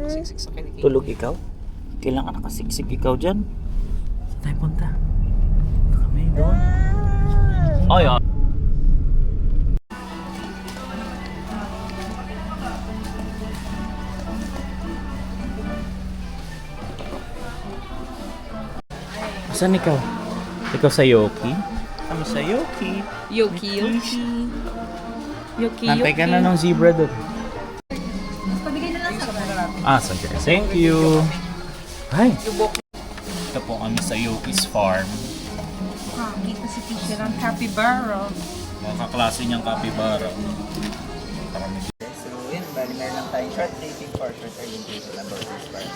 Nakasiksik sa kilikili. Tulog ikaw? Kailangan nakasiksik ikaw dyan. Saan tayo punta? Punta kami doon. Ay, ah. Saan ikaw? Ikaw sa Yoki? Kami sa Yoki. Yoki. Yoki. Nantay ka na ng zebra doon. Pabigay na lang sa Sige. Thank you. Hi. Ito po kami sa Yoki's Farm. kita si teacher ng capybara. Mga kaklase niyang capybara. So yun, bali meron lang tayong short briefing for short orientation about this part.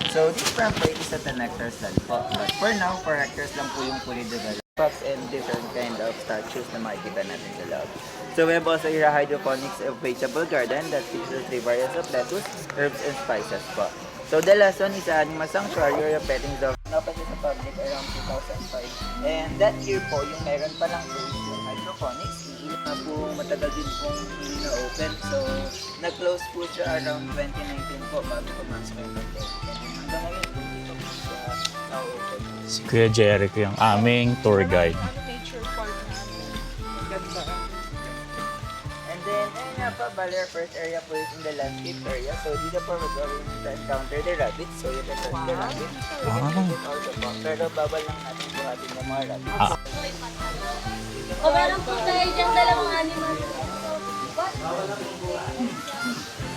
So this plant plate is at an hectares lang po. But for now, 4 hectares lang po yung fully developed crops and different kind of statues na makikita natin sa loob. So we have also here a hydroponics of vegetable garden that features 3 varieties of lettuce, herbs, and spices po. So the last one is an animal sanctuary or a petting zoo. Open sa public around 2005. And that year po, yung meron pa lang po yung hydroponics. Iilan na po matagal din pong hindi na open. So nag-close po siya around 2019 po bago pumasok yung pandemic. Hanggang ngayon po dito po siya na-open. Si Kuya Jericho yung aming tour guide. Nature park namin. Ganda. And then, ayun nga pa, bali our first area po is in the landscape area. So dito po we're going to encounter the rabbits. So you can touch the rabbits. You can Wow. visit also po. Pero bawal lang natin buhatin ng mga rabbits. O meron po tayo dyan dalawang animal.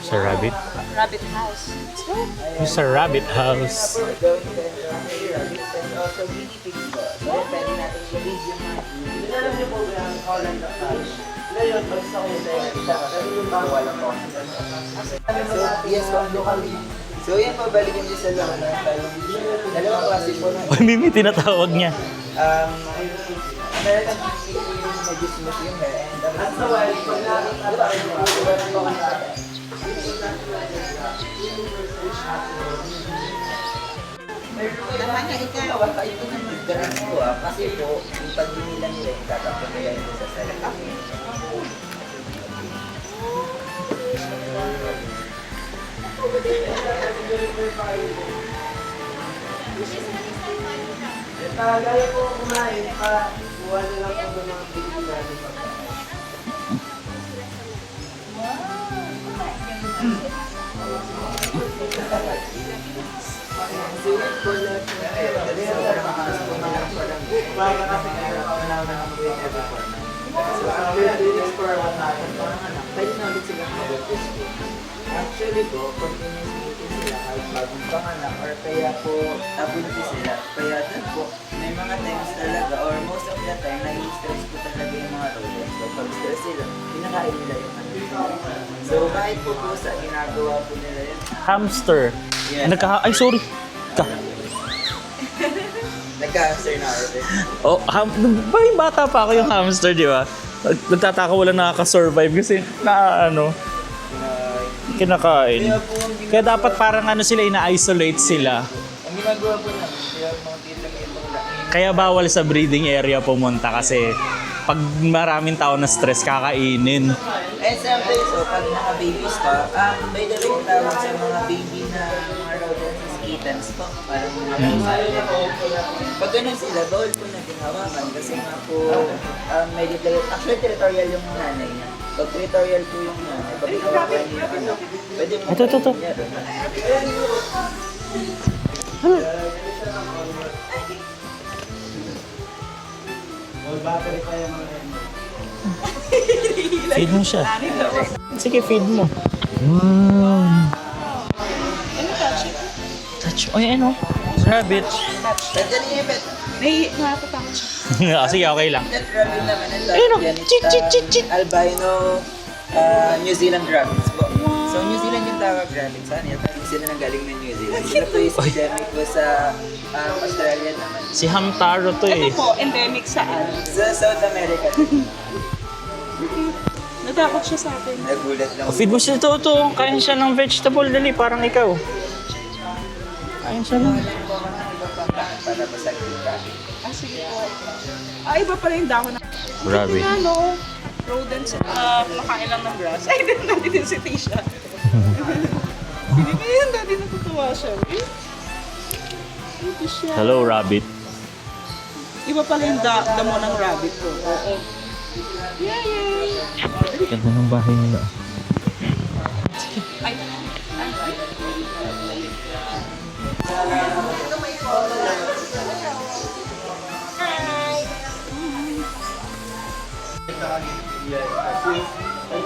Sa rabbit. Rabbit house. Yung sa rabbit house. We're going to encounter the rabbits and also guinea pigs po. So yun, pwede natin i-release yung mga guinea. Alam niyo po ba yung Holland of Fish? Ngayon, basta ko yung nakita ka, pero yung bawal ang mga. So, yes po, locally. So yan po, balikin niyo sa loob na tayo. Dalawang klase po ng Uy, Mimi, tinatawag niya. American Pig po yung medyo smooth yung hair and at sa wild po na naman niya ikaw, ito na magdarin po kasi po, yung pagdinila nila yung tatapon nila yung sa salita. Kaya po kumain, kuha na lang po ng mga pigil natin. Sulit po lang. Dali na lang makakas po na lang parang kumain kasi kaya ako na lang ang doing every corner. So after doing this for 1 natin, parang anak, pwede na ulit sila mag-practice po. Actually po, continuously sila kahit bagong panganak or kaya po abunti sila. Kaya dun po, may mga times talaga or most of the time, nai-stress po talaga yung mga rodents. So pag stress sila, pinakain nila yung ano. So kahit po po sa ginagawa po nila yun. Hamster. Yes. Ay, sorry. Nagka-hamster na ako. Oh, ba yung bata pa ako yung hamster, di ba? Nagtataka wala nakaka-survive kasi kinakain. Kaya dapat parang sila, ina-isolate sila. Ang ginagawa po namin, kaya mga tita may ibang laking. Kaya bawal sa breeding area pumunta kasi pag maraming tao na stress, kakainin. And sometimes, so, pag naka-babies pa, by the way, yung tawag sa mga baby na mga rodents is kittens po. Parang pag ganun sila, bawal po na ginawakan kasi nga po, actually territorial yung nanay niya. Pag territorial po yung nanay, pag ginawakan niya yung anak, pwede mo Ito. Feed mo siya. Sige, feed mo. Touch. Ay, rabbit. Nandiyan yung pet. Natatakot siya. Sige, okay lang. That rabbit naman ang Ayun, tawag yan. chik, chik, chik, chik. Albino New Zealand rabbits po. So New Zealand yung tawag rabbits. Saan yan? Parang sila nang galing ng New Zealand. Sila po is endemic po sa Australia naman. Si Hamtaro to Ito eh. po, endemic saan? Sa South America. Natakot siya sa atin. Nagulat lang. Feed mo siya to. Kain siya ng vegetable. Dali, parang ikaw. Kain siya lang. Para masagin ka. Sige po. Iba pala yung dahon na. Grabe. Rodents makain lang ng grass. Ay, nandito si Tisha. Hindi ko yun, dati na Tuwa siya. Ito siya. Hello, rabbit. Iba pala yung damo ng rabbit ko. Oo. Yay! Ganda ng bahay nila. Ay,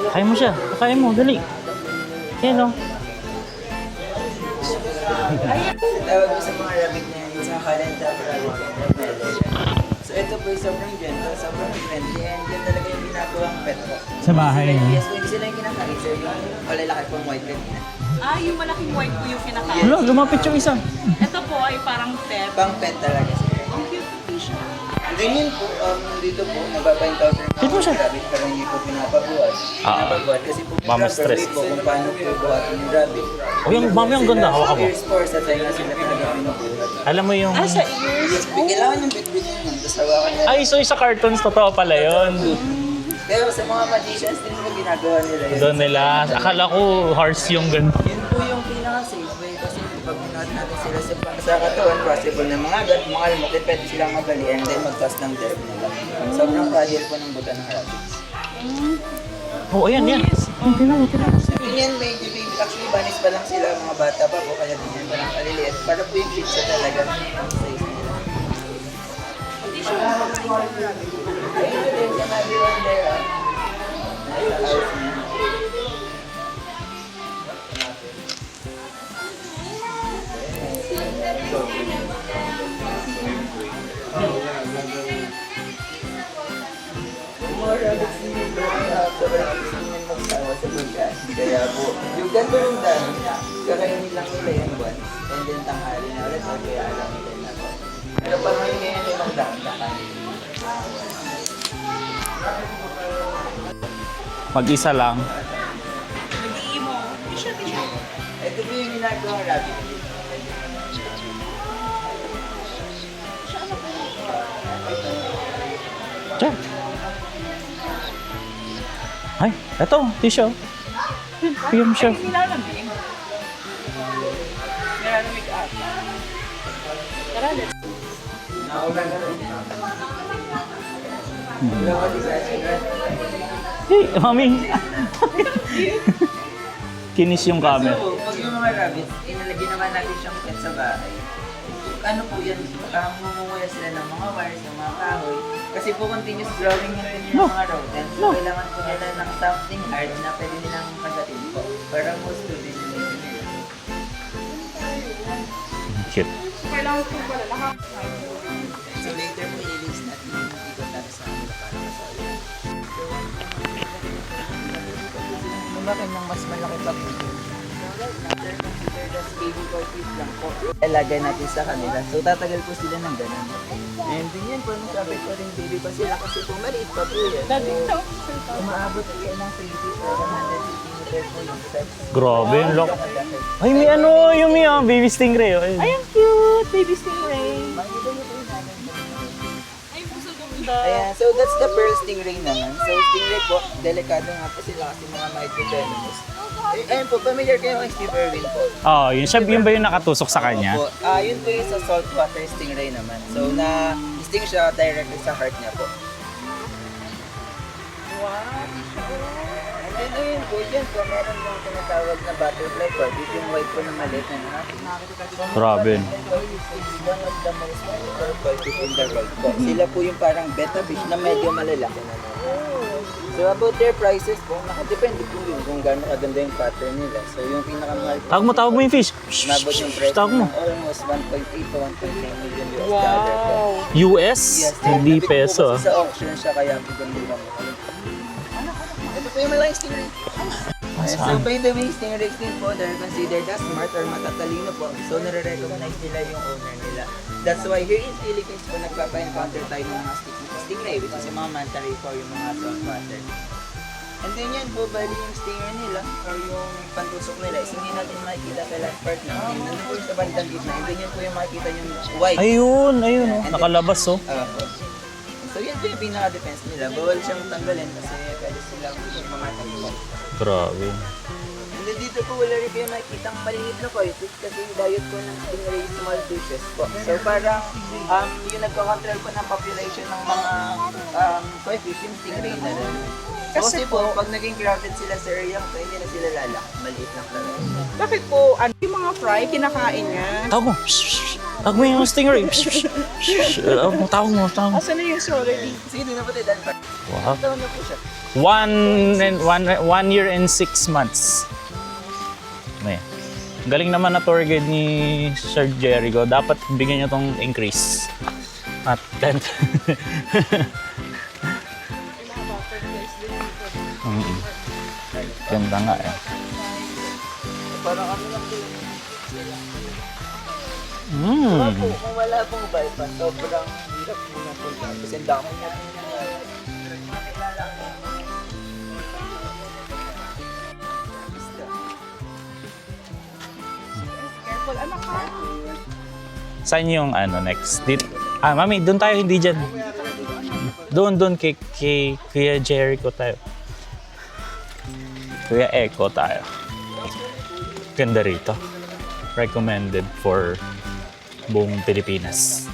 Kaya mo siya. Kaya mo, dali. Yan o. Tawag ko sa mga rabbit na yan, sa Holland rabbit. So ito po yung sobrang gentle, sobrang friendly, and yan talaga yung ginagawang pet ko. Sa bahay niyo? Yes, hindi sila yung kinakain, sir. Yung malalaki pong white kanina. yung malaking white po yung kinakain. Wala, lumapit yung isa. Ito po ay parang pet. Pang pet talaga, sir. Ang cute po siya. And then yun po, dito po, nababa-encounter Dito mo siya. rabbit, pero hindi po pinapabuhat. Pinapabuhat kasi po may Mama-stress. proper way po kung paano po buhatin yung rabbit. Oh, yung mami, ang ganda. Hawakan mo. Ear spores, at sa'yo nga sila talaga pinubuhat. Alam mo yung... Sa ears. Kailangan yung bit-bit yun, tapos hawakan niya. Ay, so sa cartoons, totoo pala yun. Pero sa mga magicians din po ginagawa nila yun. Doon nila. Akala ko horse yung ganito. Yun po yung pinaka-safe way kasi pag binuhat natin sila sa katawan, possible na mga agat, mga lumukit, pwede silang magali and then mag-cause ng death nila. Sobrang fragile po ng buta ng rabbits. Oh, ayan, yan. Yan, medyo baby. Actually, banis pa lang sila, mga bata pa po, kaya din yan parang kaliliit. Para po yung kids na talaga ang size nila. Ayun, there's another one there, ah. Nasa house niya. Mga rabbits din yung sobrang gusto nila magsawa sa lugar. Kaya po, yung ganito yung dami, kakainin lang nila yung buwan. And then tanghali na ulit, o kaya alam nila na po. Pero pag may ngayon yung magdaan, kakainin. Mag-isa lang. Nag-iimo. T-shirt. Ito po yung ginagawa rabbit. Diyan. Ay, eto, tissue. PM siya. Ay, nilalamig. Nilalamig ata. Tara, let's Hey, mami. Kinis yung camera. So, pag yung mga rabbits, inalagyan naman natin siyang pet sa bahay. Ano po yan, mumumuya sila ng mga wires, ng mga kahoy. Kasi po continuous growing yun din yung mga rodents. So, kailangan po nila ng something hard na pwede nilang kagatin po. Para most to din yung nila. Cute. kailangan po pala. So later po i-release natin yung ikot natin sa kanila para masolve. Lumakin ng mas malaki pa po. After consider that's baby porkies lang po. Ilagay natin sa kanila. So tatagal po sila ng ganun. And din yan po, sabi ko rin baby pa sila kasi po maliit pa po yan. Dito. Umaabot kayo ng 3 feet or 150 meters po yung size. Grabe, yung lock. Ay, may ano, yung may baby stingray. Oh. Ay, ang cute! Baby stingray. Makikita niyo po yung namin. Ay, puso ganda. Ayan, so that's the pearl stingray naman. So stingray po, delikado nga po sila kasi mga microvenomous. Ayun po, familiar kayo kay Steve Irwin po. Oh, yun. Siya, yun ba yung nakatusok sa kanya? Opo. Yun po yung sa saltwater stingray naman. So na-sting siya directly sa heart niya po. Wow. And then ayun po, dyan po, meron yung tinatawag na butterfly po. Dito yung white po na maliit na nakakita. Grabe. One of the most purple fish in the world po. Sila po yung parang betta fish na medyo malalaki na. So about their prices po, nakadepende po yun kung gaano kaganda yung pattern nila. So yung pinakamahal po, Tawag mo yung fish. nabot yung price Tawag mo. ng almost 1.8 to 1.9 million US dollar po. US? Hindi nabit po peso. kasi sa auction siya kaya po ganun lang. Ito po yung malaking stingray. So by the way, stingrays din po, they're considered as smart or matatalino po. So nare-recognize nila yung owner nila. That's why here in Philippines po, nagpapa-encounter tayo ng mga stingray, which is yung mga manta ray po, yung mga saltwater. And then yan po, bali yung stinger nila or yung pantusok nila is hindi natin makikita sa last part na. Nandun po yung sa bandang gitna. And then yan po yung makikita yung white. Ayun, ayun. Oh. Nakalabas, oh. So yan po yung pinaka-defense nila. Bawal siyang tanggalin kasi pwede silang mamatay po. Grabe. And then dito dito po wala rin kayo nakikitang maliit na coitus kasi diet po ng stingray small fishes po. So parang yung nagko-control po ng population ng mga koi fish yung stingray na lang. Kasi po, pag naging crowded sila sa area, so hindi na sila lalaki. Maliit lang talaga. Bakit po, yung mga fry, kinakain niya? Tawag mo. Tawag mo yung stingray. Tawag mo. Asan na yung sorry? Sige, doon na po tayo dahil pa. Wow. Taon na po siya. 1 year and 6 months. May. Galing naman na tour guide ni Sir Jericho. Dapat bigyan niyo tong increase. At 10. Ganda nga eh. Parang ano lang po yun. Kung wala pong bypass, sobrang hirap po na po. Kasi ang dami na po na. Careful, anak ka. Saan yung ano next? Mami, doon tayo, hindi dyan. Doon kay Kuya Jericho tayo. Kuya Echo tayo. Ganda rito. Recommended for buong Pilipinas.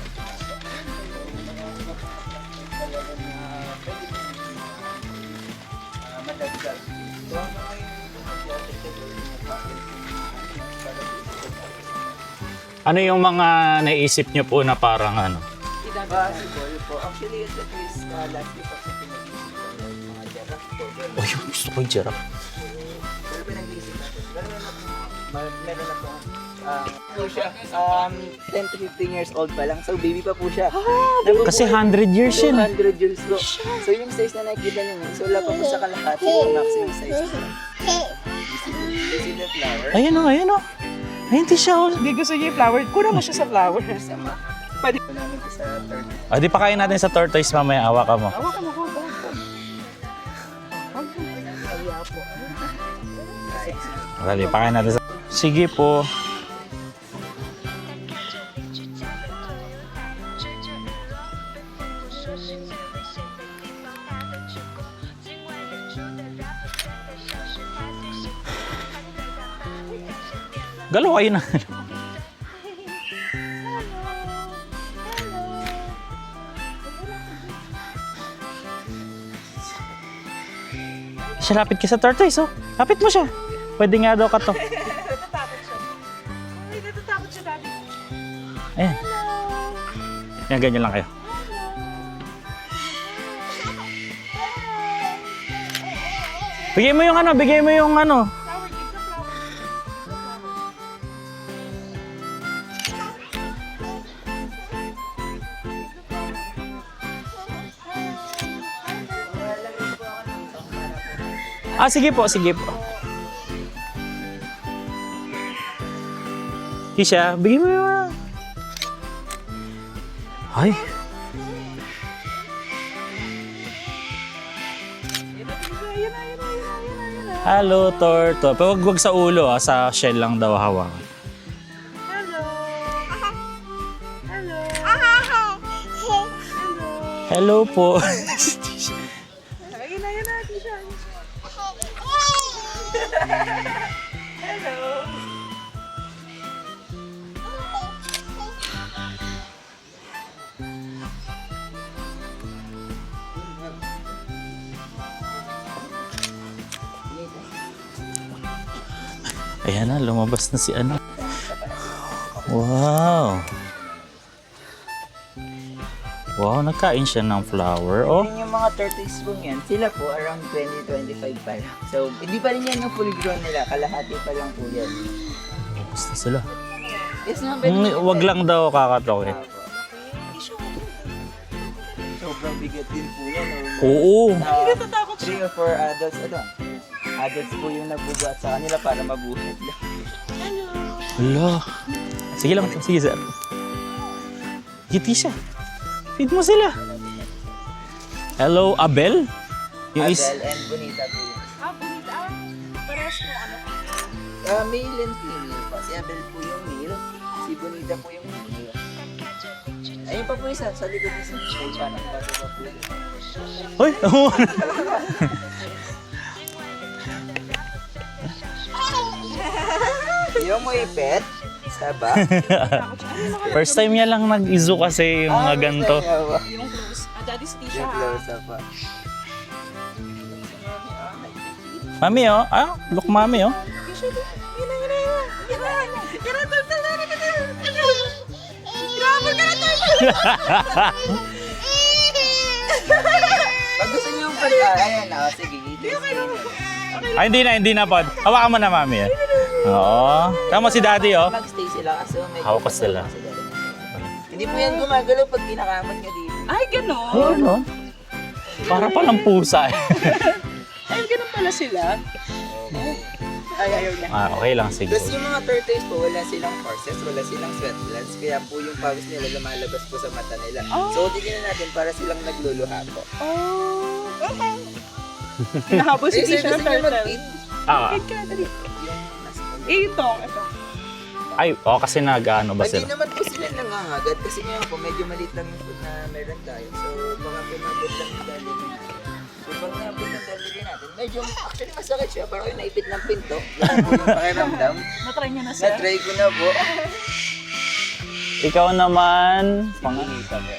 Ano yung mga naisip nyo po na parang ano? Possible po. Actually, ito is last week ako pinag-isip ko yung mga giraffe po. Oh, yung gusto ko yung giraffe. Pero pinag-isip natin. Meron na po. Po siya. 10 to 15 years old pa lang. So, baby pa po siya. Kasi 100 years yun. 200 years po. So, yung size na nakikita niyo, so wala pa po sa kalahati yung maximum size niya. You see the flower? Ayun o. Ay, hindi siya. Hindi gusto niya yung flower. Kulang mo siya sa flower. Sama. Pwede. Namin ito sa third. Di pa kain natin sa tortoise mamaya. Awa ka mo. Hawakan mo ko. Dali, pakain natin sa... Sige po. Galaw kayo na. Siya, lapit ka sa tortoise, oh. Lapit mo siya. Pwede nga daw ka to. Natatakot siya, Daddy. Ayan. Yan, ganyan lang kayo. Bigay mo yung ano, bigay mo yung ano. Flower, give the flower. Sige po, sige po. Kisha, bigay mo yung... Ay. Hello, Torto. Pero wag sa ulo, sa shell lang daw hawakan. Hello. Hello. Hello po. Ayun na, Tisha. Hello. Ayan na, lumabas na si ano. Wow. Wow, nagkain siya ng flower. Oh. Yung mga tortoise po yan, sila po around 20-25 pa lang. So, hindi pa rin yan yung full grown nila. Kalahati pa lang po yan. Basta sila. Yes, no, Wag lang daw kakatokit. Sobrang bigat din po yan. Oo. 3 or 4 adults, adults po yung nagbubuhat sa kanila para mabuhat lang. Hala. Sige lang, sige sir. Giti siya. Feed mo sila. Hello, Abel? Abel and Bonita po yun. Bonita. Parehas po, ano? Male and female po. Si Abel po yung male, si Bonita po yung female. Ayun pa po isa, sa likod isa. May parang bago pa po. Hoy, Ayaw mo ipet? Saba? First time niya lang nag-izo kasi yung mga ganito. Yung close. Daddy si Tisha. Yung close up pa. Mami oh, look mami oh. Pag gusto niyo yung ayan na, sige. Ay, hindi na pod. Hawakan mo na mami eh. Oo. Tama si daddy oh. Magstay sila kasi may Hawak ko sila. Hindi po yan gumagalaw pag kinakamot niya dito. Ay, gano'n. Oo, no? Para palang pusa eh. Ay, gano'n pala sila. Ay, ayaw niya. Okay lang, sige. Tapos yung mga tortoise po, wala silang forces, wala silang sweat glands, kaya po yung pawis nila lumalabas po sa mata nila. So, tignan natin para silang nagluluha po. Oh. Hinahabol si Sir, Tisha gusto ng niyo turtle. mag-feed? Feed ka na, dali. Yung nasa Ito. Ay, kasi nag-ano ba Hindi sila? naman po sila nangangagat kasi ngayon po medyo maliit lang yung food na meron tayo. So baka pumabot lang yung daliri natin. So pag nabot yung daliri natin, medyo actually masakit siya. Parang yung naipit ng pinto. Yan po yung pakiramdam. Natry niya na, sir. Na-try ko na po. Ikaw naman. Pangangita po.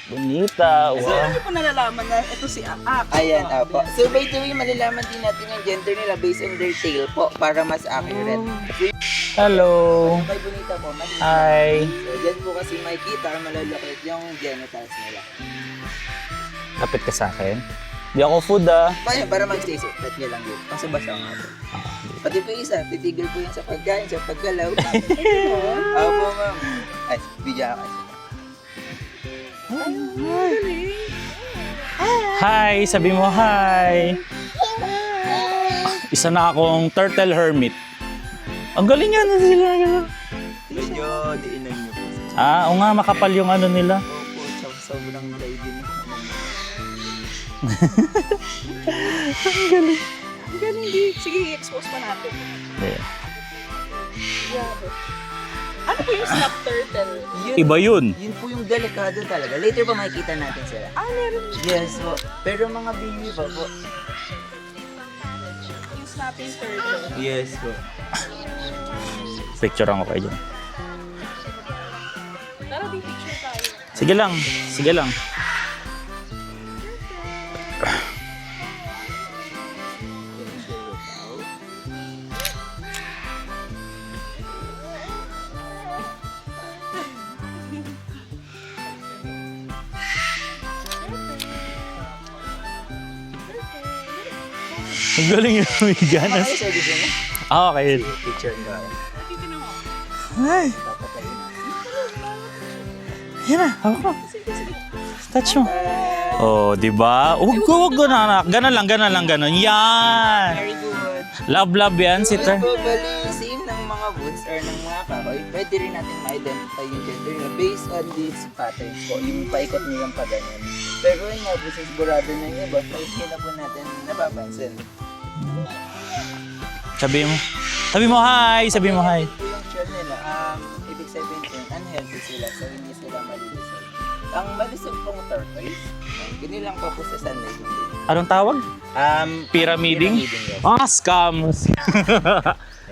Bonita. So, Wow. hindi po nalalaman na ito si Ak. Ayan, apo. So by the way, malalaman din natin yung gender nila based on their tail po para mas accurate. Hello. So kay Bonita po, maliit. Hi. So dyan po kasi makikita malalakit yung genitals nila. Kapit ka sa akin. Di ako food ah. Para mag-stay safe, bet niya lang yun. Kasi basa nga po. Pati po isa, titigil po yan sa pagkain, sa paggalaw. Opo, ma'am. Ay, bidya ka kasi. Hi, sabi mo hi. Isa na akong turtle hermit. Ang galing nga na sila. Medyo diinan niyo po. O nga, makapal yung ano nila. Opo, sobrang day din. Ang galing, di. Sige, i-expose pa natin. Yeah. Grabe. Ano po yung snap turtle? Iba yun. Yun po yung delikado talaga. Later pa makikita natin sila. Meron Yes po. Pero mga baby pa po. yung snapping turtle. Yes po. Picture ako kayo dyan. Tara, di picture tayo. Sige lang, sige lang. Ang galing yung may ganas. Ano sir, gusto mo? Okay. Picture ko. Titignan mo. Ay, Papatayin na. yan na, hawak ko. Touch mo. Oh, di ba? Huwag na anak. Ganon lang. Yan. Very good. Love yan si Ter. So, bali, same ng mga woods or ng mga kahoy, pwede rin natin ma-identify yung gender nila based on these patterns po, yung paikot nilang paganon. Pero yun nga po, sigurado na yung iba, hindi na po natin napapansin. Sabi mo hi. Sabi mo hi. Po yung shell nila, ibig sabihin po, unhealthy sila, so hindi sila malilisog. Ang malisog pong tortoise, ganun lang pa po sa sunlight. Anong tawag? Pyramiding? Yes. Scam.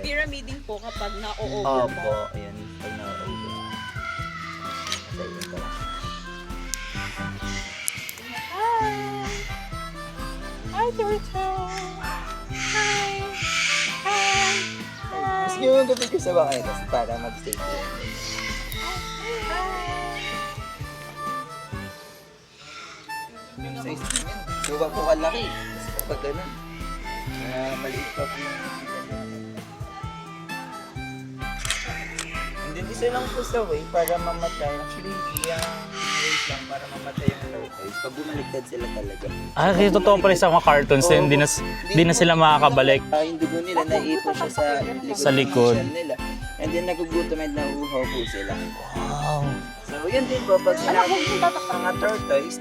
Pyramiding po kapag na-o-over mo. Opo, ayan, pag na-over. Sa iyo po. Hi, turtle! Hi! Mas yung gabig ko sa bakay kasi para mag-stay po. Yung size namin, so ba po kalaki? Mas kapag ganun, maliit pa po yung and then isa lang po sa way para mamatay. Actually, yung ways lang para mamatay yung tortoise. Pag bumaliktad sila talaga. Kasi totoo pala sa mga cartoons, hindi na sila makakabalik. Yung dugo nila naiipon siya Sa likod. ng shell nila. And then nagugutom and nauuhaw po sila. Wow. So yun din po, pag sinabi mga tortoise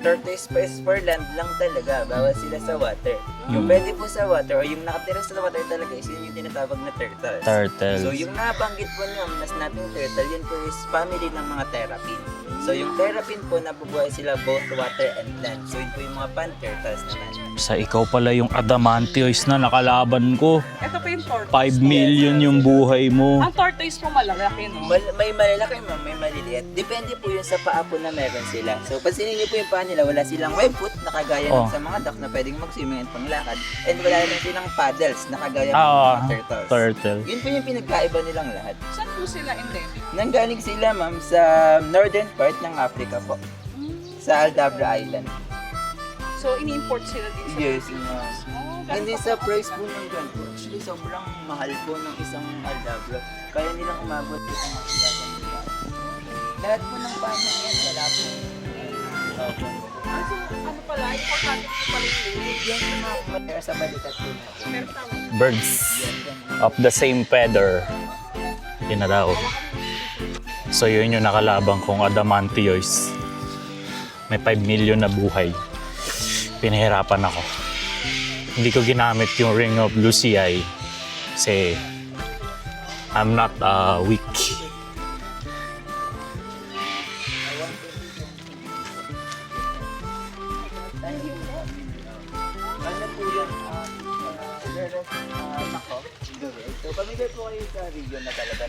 pa is for land lang talaga. Bawal sila sa water. Yung pwede po sa water o yung nakatira sa water talaga is yun yung tinatawag na turtles. Turtles. So yung nabanggit po niyo, mas nating turtle, yun po is family ng mga terrapin. So yung terrapin po, nabubuhay sila both water and land. So yun po yung mga pan turtles naman. Sa ikaw pala yung adamantios na nakalaban ko. Ito po yung tortoise. 5 million yung buhay mo. Ang tortoise tortoise po malalaki, no? May malalaki, ma'am, may maliliit. Depende po yun sa paa po na meron sila. So, pansinin niyo po yung paa nila, wala silang web foot na kagaya Oh. ng sa mga duck na pwedeng mag-swimming at panglakad. And wala rin silang paddles na kagaya ng Oo, mga turtles. turtle. Yun po yung pinagkaiba nilang lahat. Saan po sila endemic? Nanggaling sila, ma'am, sa northern part ng Africa po. Sa Aldabra Island. So, ini-import sila dito sa Yes, Philippines. ma'am. Oh, Hindi sa price po ng ganito. Actually, sobrang mahal po ng isang Aldabra. Kaya nilang umabot itong masigasan nila. Lahat po ng paano yan, wala po. Opo. So, ano pala, importante po pala yung lilig. Yan yung mga kumatera sa balikat po natin. Pero tama. Birds of the same feather. Yun na daw. So yun yung nakalabang kong Adamantios. May 5 million na buhay. Pinahirapan ako. Hindi ko ginamit yung Ring of Lucy kasi I'm not weak. Ano po yun? Nako. So, pamigay po kayo sa region na talaga.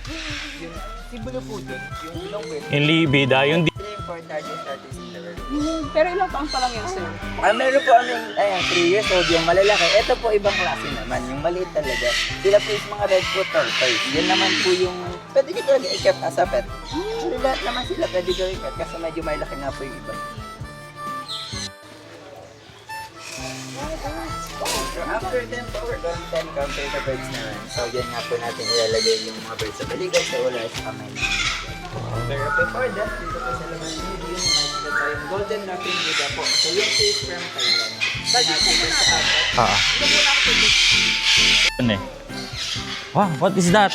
Yung simbolo po dun, yung long way. Yung libida, yung Ito yung for target artist in the world. Pero ilang taon pa lang yan, sir? Meron po aming 3 years old yung malalaki. Ito po ibang klase naman, yung maliit talaga. Sila po yung mga red foot tortoise. Yan naman po yung pwede nyo talaga i-kept as a pet. Actually lahat naman sila pwede gawin pet kasi medyo malaki nga po yung iba. So after them po, we're going to encounter the birds naman. So yan nga po natin ilalagay yung mga birds sa balikat, sa ulo, sa kamay. Pero before that, dito po sa laman ng video, makikita tayong golden knocking Buddha po. So yung face from Thailand. Natin po sa apat. Ano eh? Wow, what is that?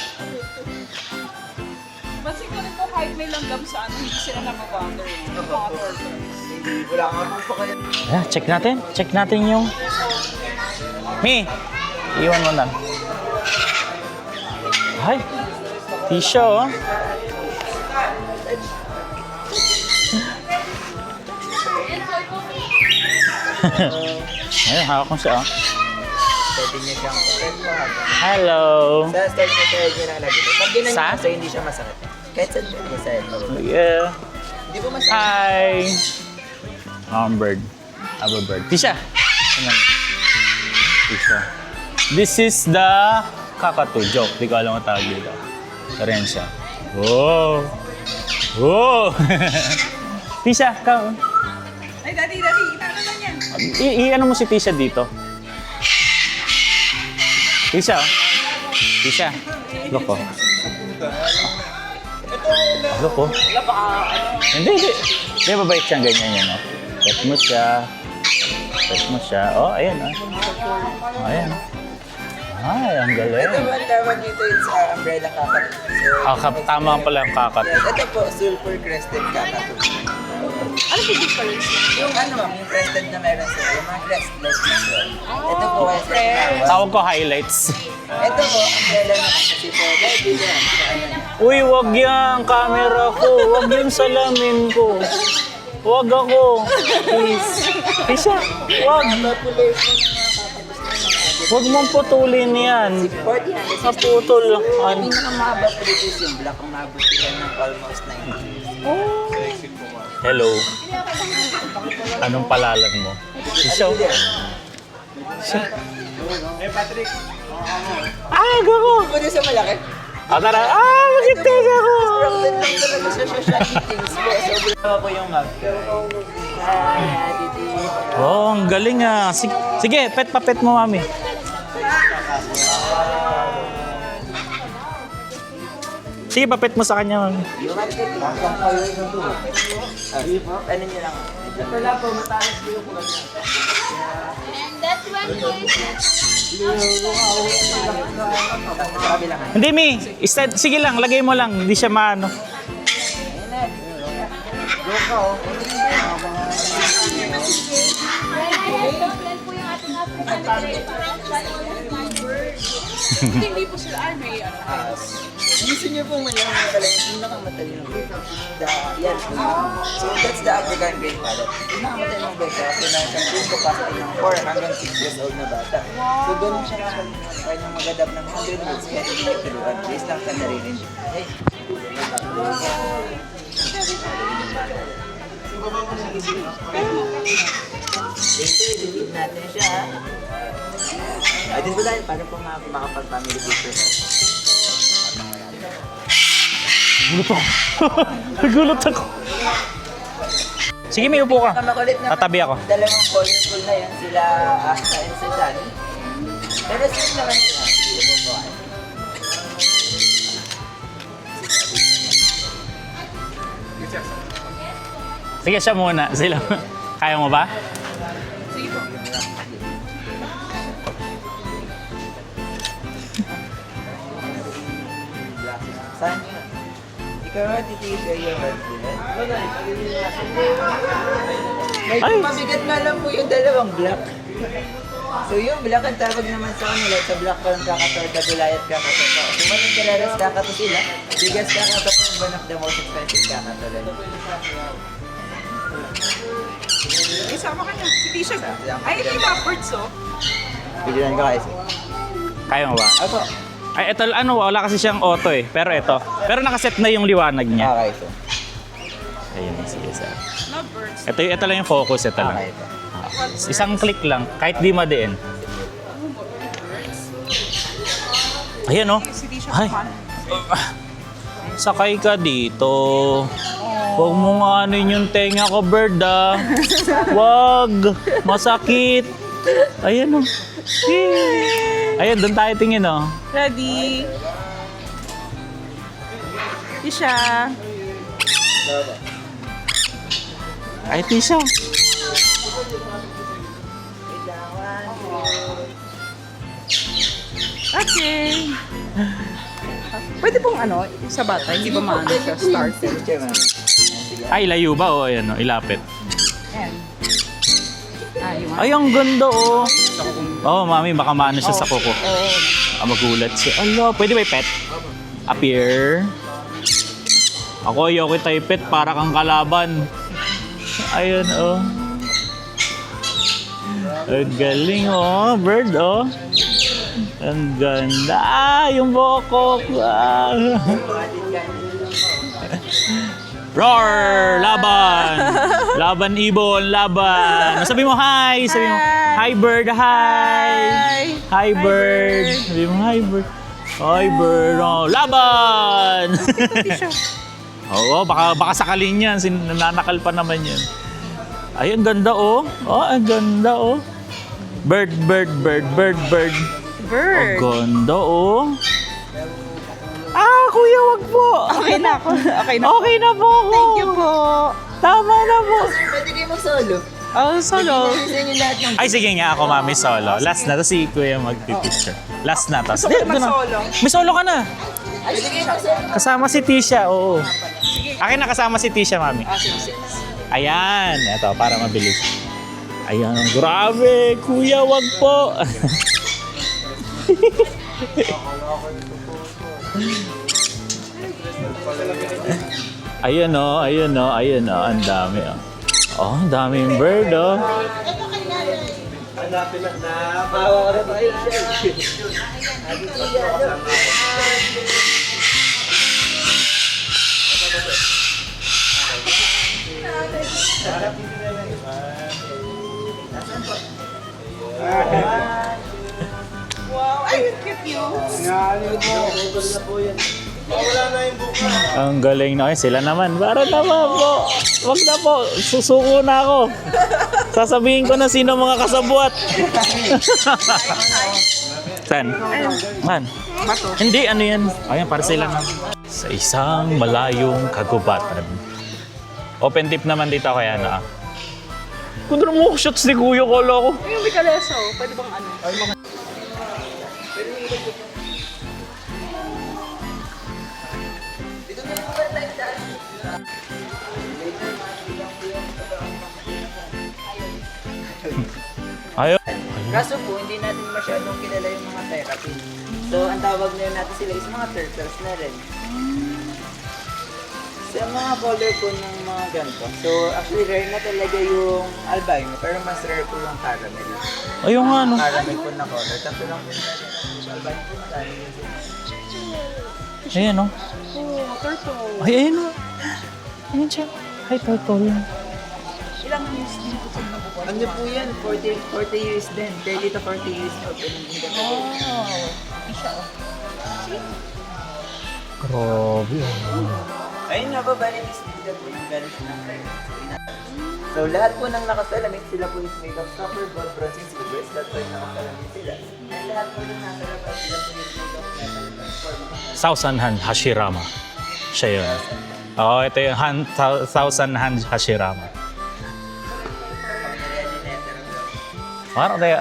Pansin ko rin po kahit may langgam sa ano, hindi sila namawander. Yung mga tortoise. Hindi, wala nga po pa kayo. Yeah, check natin. Check natin yung... Mi! Iwan mo na. Ay! Tisha, oh. Ayun, hawak mo siya, oh. Pwede niyo siyang pet po habang. Hello! Sa start na side niyo lang lagi. Pag ginan Sa? niyo so hindi siya masakit. Kahit saan niyo sa head. Yeah. Hindi po masakit. Hi! Bird. Aba bird. Tisha! Ayan. Tisha. This is the kakatu. Joke. Di ko alam ang tawag dito. Pero yan siya. Oh! Oh! Tisha, ka. Ay, daddy, itaano lang yan. I-ano mo si Tisha dito? Tisha. Tisha. Loko. Loko. Hindi. Hindi, mabait siyang ganyan yan, oh. Pet mo siya. Pet mo siya. Oh, ayan, oh. Ayan. Ay, ang Ito galing. po ang tawag dito yung sa umbrella kakatu. So, Tama pala ang kakat. yes, ito po, sulfur crested kakatu. Ano po difference? Yung ano ma'am, yung crested na meron sila, yung mga crestless na sila. Ito po ay sa tawag. Tawag ko highlights. Ito po, umbrella na kasi po, pwede yan. So, ano yan? Uy, wag yan. Camera ko. Wag yung salamin ko. Wag ako. Please. Tisha, wag. Wag mong putulin yan. 40 yan. Naputol. Yung pinakamahaba po dito is yung black, umabot sila ng almost 90 years. Hello. Anong palalan mo? Tisha. Ah, gago. Pwede sa malaki. Tara. Magigtig ako. Rounded lang talaga siya things po. So, wala po yung mag. Oh, ang galing ah. Sige, pet mo, mami. Sige, papet mo sa kanya, mami. Yung market, hanggang kayo yung dulo. Ano nyo lang. Wala po, matalas ko yung kulat niya. And that's when Sa kabilang. Hindi, Mi. Sige lang, lagay mo lang. Hindi siya maano. plan po yung ating African Hindi po sila, may ano. Gusto niyo pong malaman talaga yung pinakamatalino ng bird. Yan. So that's the African Grey Parrot. Pinakamatalino ng bird kasi na siyang brain capacity ng 4 hanggang 6 years old na bata. So ganun siya kakalino. Kaya niyang mag-adapt ng 100 words kaya hindi niya turuan. Based lang sa naririnig. Okay? Dito, i-delete natin siya. Ay, dito tayo para po makapag-family picture. Gulat ako. Nagulat ako. Sige, may upo ka. Makulit na Tatabi ako. dalawang colorful na yan, sila Asta and Sedan. Pero same naman sila. Sige po. Sige, siya muna. Sila. Kaya mo ba? Sige po. Saan yun? Ikaw ba titi-share yung web nila? May Ay! mabigat nga lang po yung dalawang block. So yung black ang tawag naman sa kanila, sa black parang kakator, kagulayat kakator. So walang kararas kakator sila, bigas kakator yung one of the most expensive kakator. Isama ka niya. Si Tisha. Ay, ito yung backwards, oh. Pigilan ka guys. Kaya mo ba? Ako. Ay, ito, ano, wala kasi siyang auto eh. Pero ito. Pero nakaset na yung liwanag niya. Okay, so. Ayun, sige, sir. Lovebirds. Ito lang yung focus. Ito lang. Okay, ito. Isang click lang. Kahit di madiin. Ayan, oh. Si Tisha Ay. naman. Sakay ka dito. Huwag mo nga anin yung tenga ko, bird, ah. Wag. Masakit. Ayan, oh. Ayan, doon tayo tingin, oh. Ready? Tisha. Ay, Tisha. Okay. Pwede pong ano, sa bata, hindi ba maano siya started? Ay, layo ba? O, ayan, oh, ilapit. Ayan. Ah, yung Ay, ang ganda, oh. Oh, mami, baka maano siya sa kuko. Oh. Magulat siya. Ala, pwede ba pet? Appear. Ako, ayoko tayo pet para kang kalaban. Ayun, oh. Ang galing, oh. Bird, oh. Ang ganda. Ah, yung bokok. Ah. Roar! Laban! Laban, ibon! Laban! Sabi mo, hi! Sabi mo, hi, bird! Hi! Hi, bird! Sabi mo, hi, bird! Hi, bird! Oh, laban! Oo, baka sakalin yan. Nananakal pa naman yan. Ay, ang ganda, oh. Oh, ang ganda, oh. Bird, bird, bird, bird, bird. Bird. Ang ganda, oh. Ah, kuya, wag po. Okay na ako. Okay na. Okay na po ako. Thank you po. Tama na po. Pwede kayo mag-solo. Oh, solo. Sa inyo lahat ng Ay, sige nga ako, mami, solo. Last na to si kuya magpipicture. Last na to. Gusto ko mag-solo. May solo ka na. Pwede kayo mag-solo. Kasama si Tisha, oo. Akin na kasama si Tisha, mami. Ayan. Ito, para mabilis. Ayan, grabe. Kuya, wag po. Ayun, oh. Ayun, oh. Ayun, oh. Ang dami, oh. Oh, ang daming bird, oh. Wow, ay, cute yun. Ang galing na. Ay, sila naman. Para naman po. Wag na po. Susuko na ako. Sasabihin ko na sino mga kasabwat. Saan? Man. Bato. Hindi, ano yan? Ayan, para sila na. Sa isang malayong kagubatan. Open tip naman dito kaya na. Kung mo shots ni Kuya, kala ko. Yung Bicaleso, pwede bang ano? Ayaw. Kaso po, hindi natin masyadong kilala yung mga therapy. So, ang tawag na natin sila is mga turtles na rin. Sa mga color po ng mga ganito. So, actually rare na talaga yung albino, pero mas rare po yung caramel. Ayun nga, no? Caramel po na color. Tatlo lang po yung albino po na tayo. Ayan, no? Oh, turtle. Ay, ayun, no? Ayan siya. Hi, turtle. Ilang years din po sa mga buwan? Ano po yan? 40 years din. 30 to 40 years po. Oh, siya oh. Grabe, Ayun nga ba, bali is dito po ng galing ng rare. So, lahat po ng nakasalamin, sila po is made of copper, gold, bronze, and silver. That's why nakasalamin sila. And lahat po ng nasa labas, sila po is made of metal and transform. Sausanhan Hashirama. Siya yun. Oo, ito yung Sausanhan Hashirama. Parang tayo,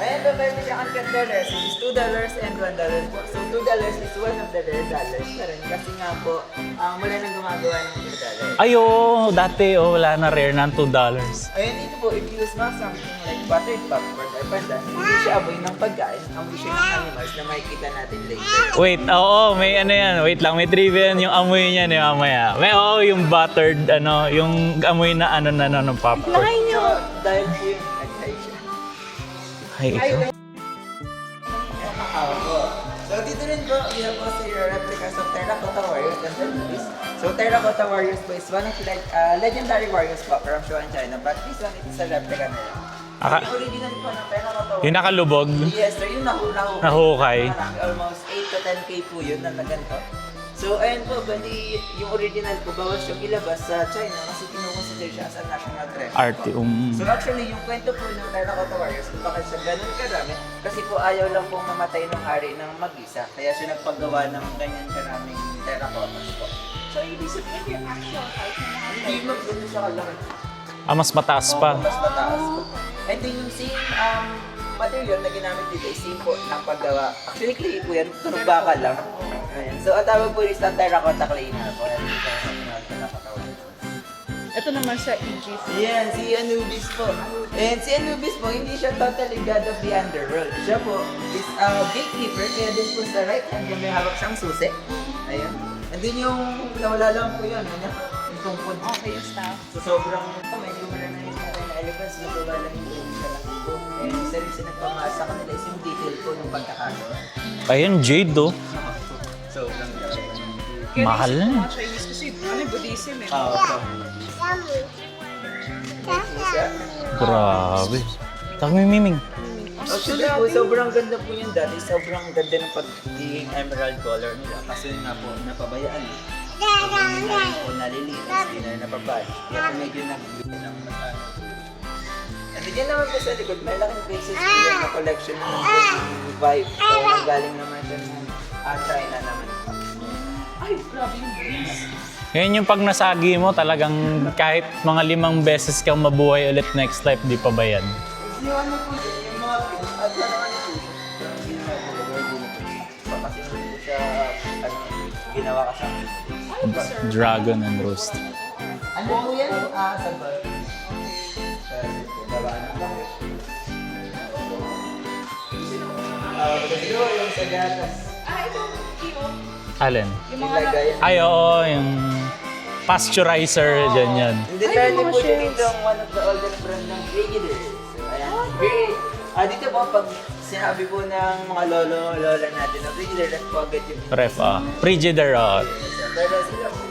Ayan ba, meron siya ang $10. It is $2 and $1 po. So, $2 is one of the rare dollars na rin. Kasi nga po, wala nang gumagawa ng $2. ayo, dati wala na rare ng $2. Ayan dito po, if you smell something like buttered popcorn or pandan, hindi siya amoy ng pagkain, amoy siya ng animals na makikita natin later. Wait, oo, may ano yan. Wait lang, may trivia yan. Yung amoy niya ni mamaya. May yung buttered, yung amoy na ng popcorn. So, dahil po yung nag-high siya. Ay, ikaw. So, dito rin po, we have also your replicas of Terracotta Warriors and Hercules. So, Terracotta Warriors po is one of the legendary warriors po from Showa and China. But this one, it's a replica na yan. Yung original po ng Terracotta Warriors. Yung nakalubog. Yes, sir. Yung nahukay. Nahukay. Almost 8 to 10K po yun na ganito. So, ayun po, bali, yung original po, bawas yung ilabas sa China kasi kinukonsider siya as a national treasure. Arte. So, actually, yung kwento po ng Terracotta Warriors, kung bakit siya ganun karami, kasi po ayaw lang pong mamatay ng hari ng mag-isa. Kaya siya nagpagawa ng ganyan karaming terracottas po. So, ibig sabihin yung actual height na mga Hindi magano siya kalaki. Mas mataas pa. Mas mataas po. And then yung same material na ginamit dito is same po ng paggawa. Actually, clay po yan. Tunog baka lang. Ayan. So, ang tawag po is ang terracotta clay na po. Ayan, dito sa terracotta warriors. Ito naman sa Egypt. Yan, si Anubis po. And si Anubis po, hindi siya totally god of the underworld. Siya po is a gatekeeper, kaya din po sa right hand niya may hawak siyang susi. Ayun. And then yung nawala lang po yun, ano? Yung tungkod. Okay yung staff. So sobrang medyo marami yung natin na elephants, nagawa lang yung buong sa lang po. And isa rin siya nagpamahal sa kanila is yung detail po ng pagkakagawa. Ayun, jade, oh. Sobrang Mahal na. Mga Chinese kasi Buddhism eh. Grabe. Tapos may miming. Actually po, sobrang ganda po yun dati. Sobrang ganda ng pagiging emerald color nila. Kasi nga po, napabayaan. So, hindi na rin po nalilinis, hindi na rin napabali. Kaya po medyo nagbibigay ng matano po yun. And then yan naman po sa likod, may laking basis po yan na collection ng vibe. So, nanggaling naman siya ng China naman. Ay, grabe yung breeze. Ngayon yung pag nasagi mo, talagang kahit mga 5 beses kang mabuhay ulit next life, di pa ba yan? Yung ano po yun, yung mga at ano naman po siya. Yung ginawa ko, kasi hindi po siya ginawa kasama. Dragon and roast. Ano po yan? Sagot. Gawa ng bakit. Kasi yung sa gatas. Ito, Kio. Alin? Yung mga Ilagayan. Ay, oo, yung pasteurizer, dyan yan. Hindi Ay, tayo yung mga po shells. dito ang one of the oldest brand ng Frigidaire. So, ayan. Dito po, pag sinabi po ng mga lola natin na Frigidaire, ref po agad yung Ref, Frigidaire, Pero sila po.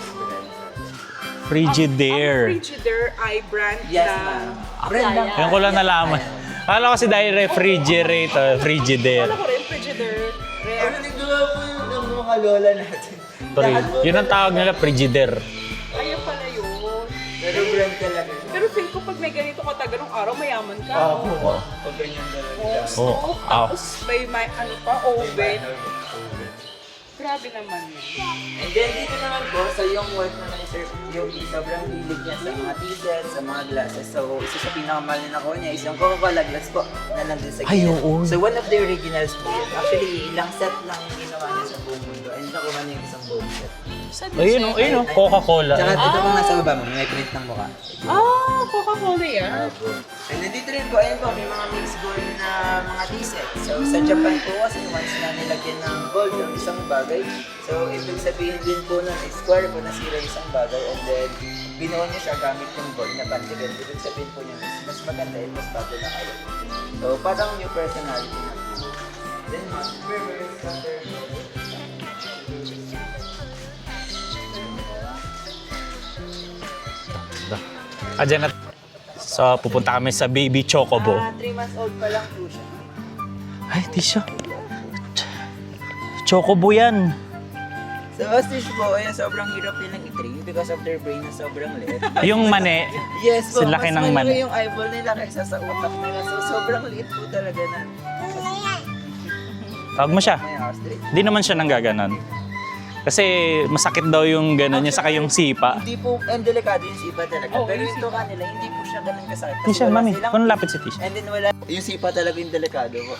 Frigidaire. Ang Frigidaire ay brand Yes, na... ma'am. Brand ng... Yan ko lang nalaman. Akala ko kasi dahil refrigerator, Frigidaire. Wala ko rin, Frigidaire. Ano Rare. nagawa po yun ng mga lola natin? Yun ang tawag nila, Frigidaire. Ayun pala yun. Pero brand talaga. Pero feel ko pag may ganito ka tagalong araw, mayaman ka. Oo. Pag ganyan talaga. Oo. Tapos may ano pa, oven. Grabe naman yun. And then dito naman po, so yung work naman ni Sir Yogi, sobrang hilig niya sa mga t-shirts, sa mga glasses. So isa sa pinakamahal na nakuha niya is yung Coca-Cola glass po na nandun sa Ay, gilid. oo. So one of the originals po yun. Actually, ilang set lang yung ginawa niya sa buong mundo. And nakuha niya yung isang buong set. Ayun o, Coca-Cola. Tsaka ito pong nasa baba mo, may print ng mukha. Ah, Coca-Cola yan. Opo. And then dito rin po, ayun po, may mga mixed gold na mga t-set. So sa Japan po kasi once na nilagyan ng gold yung isang bagay, so ibig sabihin din po nun, square po nasira yung isang bagay and then binuo niya siya gamit yung gold na pantigan. Ibig sabihin po niya, mas maganda and mas bago na kayo. So parang new personality na po. Then, very center. Diyan na. So, pupunta kami sa Baby Chocobo. 3 months old pa lang po siya. Ay, di siya. Chocobo yan. Sa ostrich po, ay sobrang hirap nilang i-train because of their brain na sobrang liit. Yung mane. Yes po, Sa laki mas ng malaki mani. yung eyeball nila kaysa sa utak nila. So, sobrang liit po talaga na. Tawag mo siya. May ostrich. Di naman siya nang gaganon. Kasi masakit daw yung gano'n niya, saka yung sipa. Hindi po, and delikado yung sipa talaga. Oh, Pero yung yung tuka nila, hindi po siya ganun kasakit. Kasi Tisha, wala mami. silang- Kung lapit si Tisha. And then wala, yung sipa talaga yung delikado po.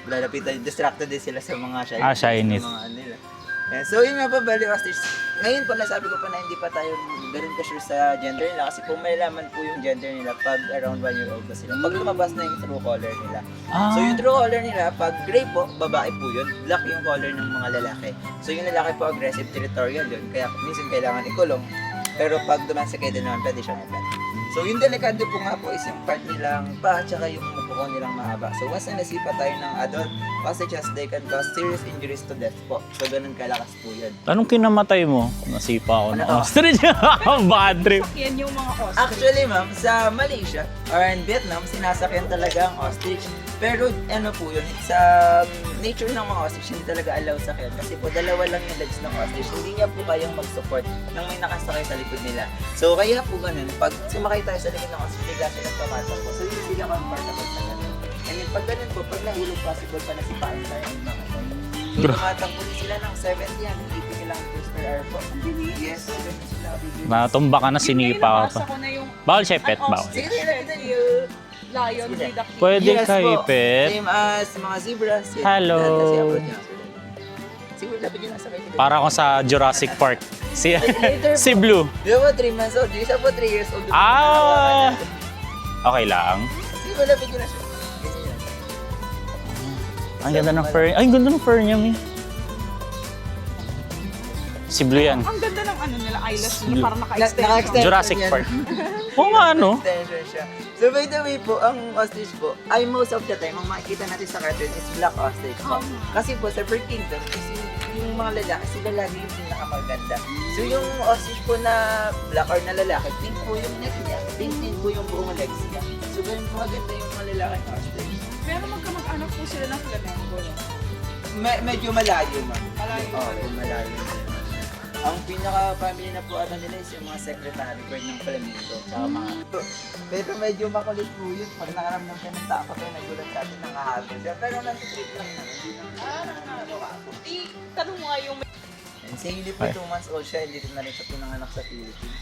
Lalapitan, distracted din sila sa mga shiny. Shiny. Sa mga ano nila. Yeah, so yun nga po, bali ostrich. Ngayon po nasabi ko pa na hindi pa tayo ganun ka-sure sa gender nila kasi kung malalaman po yung gender nila pag around 1 year old pa sila. Pag lumabas na yung true color nila. So yung true color nila, pag gray po, babae po yun. Black yung color ng mga lalaki. So yung lalaki po aggressive territorial yun. Kaya minsan kailangan ikulong. Pero pag domesticated naman, pwede siyang i-pet. So yung delikado po nga po is yung part nilang pa at saka yung mukha nilang mahaba. So once na nasipa tayo ng adult ostriches, they can cause serious injuries to death po. So ganun kalakas po yun. Anong kinamatay mo? Nasipa ako ng Ano? ostrich. Bad trip. Yan yung mga ostrich. Actually ma'am, sa Malaysia or in Vietnam, sinasakyan talaga ang ostrich. Pero ano po yun, sa nature ng mga ostrich, hindi talaga allow sakyan. Kasi po, dalawa lang yung legs ng ostrich. Hindi niya po kayang mag-support nang may nakasakay sa likod nila. So kaya po ganun, pag sumakay tayo sa likod ng ostrich, bigla silang tumatakbo. So hindi sila comfortable sa ganun. And then pag ganun po, pag nahulog possible pa nasipain tayo ng mga tayo. So tumatakbo din sila ng 70 yan, 80 kilometers per hour po. Yes, so ganun sila. Natumba ka na, sinipa ka pa. Ko na yung Bawal siya pet, bawal. Sige, lapitan you. lion with the Pwede Yes kay po. pet. Same as mga zebras. Yes. Hello. Kasi upload niya. Siguro lapit niyo na sa kayo. Para ako sa Jurassic Park. Si Blue. Di ba 3 months old? Yung isa po 3 years old. Ah! Okay lang. Siguro lapit niyo na siya. Ganyan. Ang ganda ng fur. Ay, ang ganda ng fur niya, mi. Si Blue yan. Ang ganda ng ano nila, eyelash Blue. nila, parang naka-extend. Naka-extend. Jurassic yan. Park. Oo nga, ano? Extension siya. So by the way po, ang ostrich po, ay most of the time, ang makikita natin sa cartoon is black ostrich po. Kasi po sa Bird Kingdom, is yung mga lalaki, sila lagi yung pinakamaganda. So yung ostrich po na black or na lalaki, pink po yung neck niya, pink din po yung buong legs niya. So ganun po maganda yung mga lalaki na ostrich. Pero magkamag-anak po sila ng flamenco. No? Medyo malayo ma'am. Malayo. Oo, malayo. Ang pinaka-family na po ano nila is yung mga secretary bird ng flamingo. Tsaka mga... Pero medyo makulit po yun. Pag nakaramdam ka ng takot ay nagulat sa atin ng hahabol siya. Pero nag-treat lang naman. Hindi naman ako. Tanong mo nga yung And saying po 2 months old siya, hindi na rin siya pinanganak sa Philippines.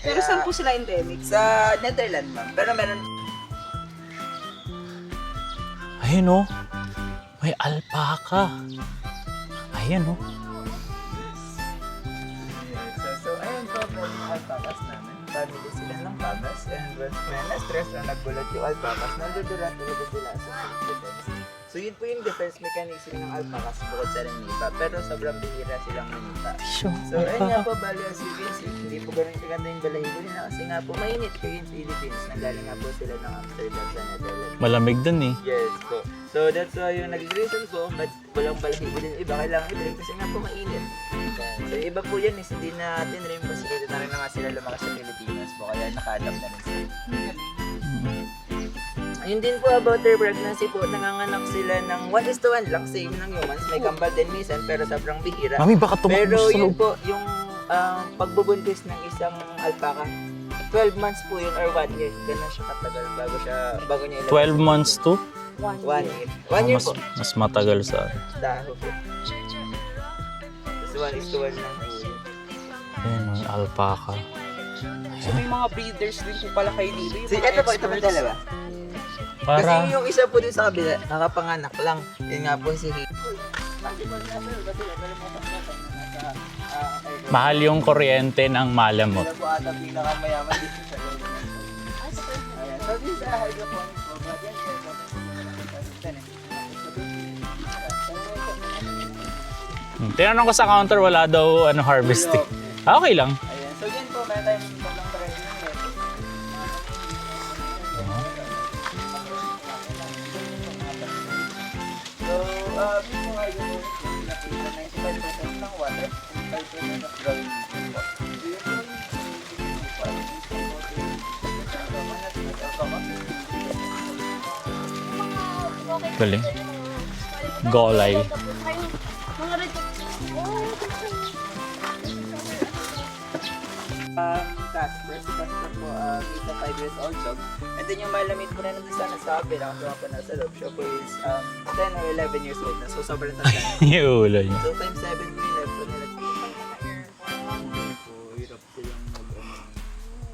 Pero saan po sila endemic? Sa Netherlands ma'am. Pero meron... Ayun, oh. May alpaca. Ayun, oh. So ayun po yung alpacas namin. Family sila ng pagas. And when na-stress na nagbulat yung alpacas, nandudura talaga sila sa self-defense. So yun po yung defense mechanism ng alpacas bukod sa nanita. Pero sobrang bihira silang nanita. So ayun nga po, bali as you can see, hindi po ganun kaganda yung balahibo nila kasi nga po mainit kayo yung Philippines. Nanggaling nga po sila ng Amsterdam sa Netherlands. Malamig dun, eh. Yes po. So that's why yung naging reason ko, ba't walang balahibo din iba, kailangan i-drink kasi nga po mainit. So iba po yan is hindi natin rin pasilito na rin na nga sila lumakas sa Pilipinas po, kaya naka-adapt na rin sila. Yun din po about their pregnancy po, nanganganak sila ng 1:1 lang, same ng humans. May kambal din minsan, pero sobrang bihira. Mami, baka tumakbo Pero sa yun loob. po, yung pagbubuntis ng isang alpaca, 12 months po yun or 1 year. Ganun siya katagal bago niya ilabas. 12 months to? 1 year. 1 year mas, po. mas matagal sa... Taho po. Tapos 1:1 lang po yun. Ayun, may alpaca. So may mga breeders din po pala kayo dito. Yung So, mga ito po experts. dalawa. Kasi Para... yung isa po din sa kabila, nakapanganak lang. Yun nga po si Mahal yung kuryente ng Malamut. Sila po ata pinakamayaman dito sa loob. Ayan. So this is a hydroponics po. But yan, Tinanong ko sa counter, wala daw harvesting. Okay lang. ayan. So yan po, may time tatlong variety ng lettuce. So, mismo hydroponics po, pinakita 95% ng water, 5% of ground nutrition po. So yun po Galing. Golay. Mga reject. Casper, si Casper po, is a 5 years old dog. And then yung malamit po na nandun sa nasa kapil, ang po nasa loob, siya po is 10 or 11 years old na. So sobrang tanda na. Yung ulo niya. So times 7 po yung left po nila. So hirap silang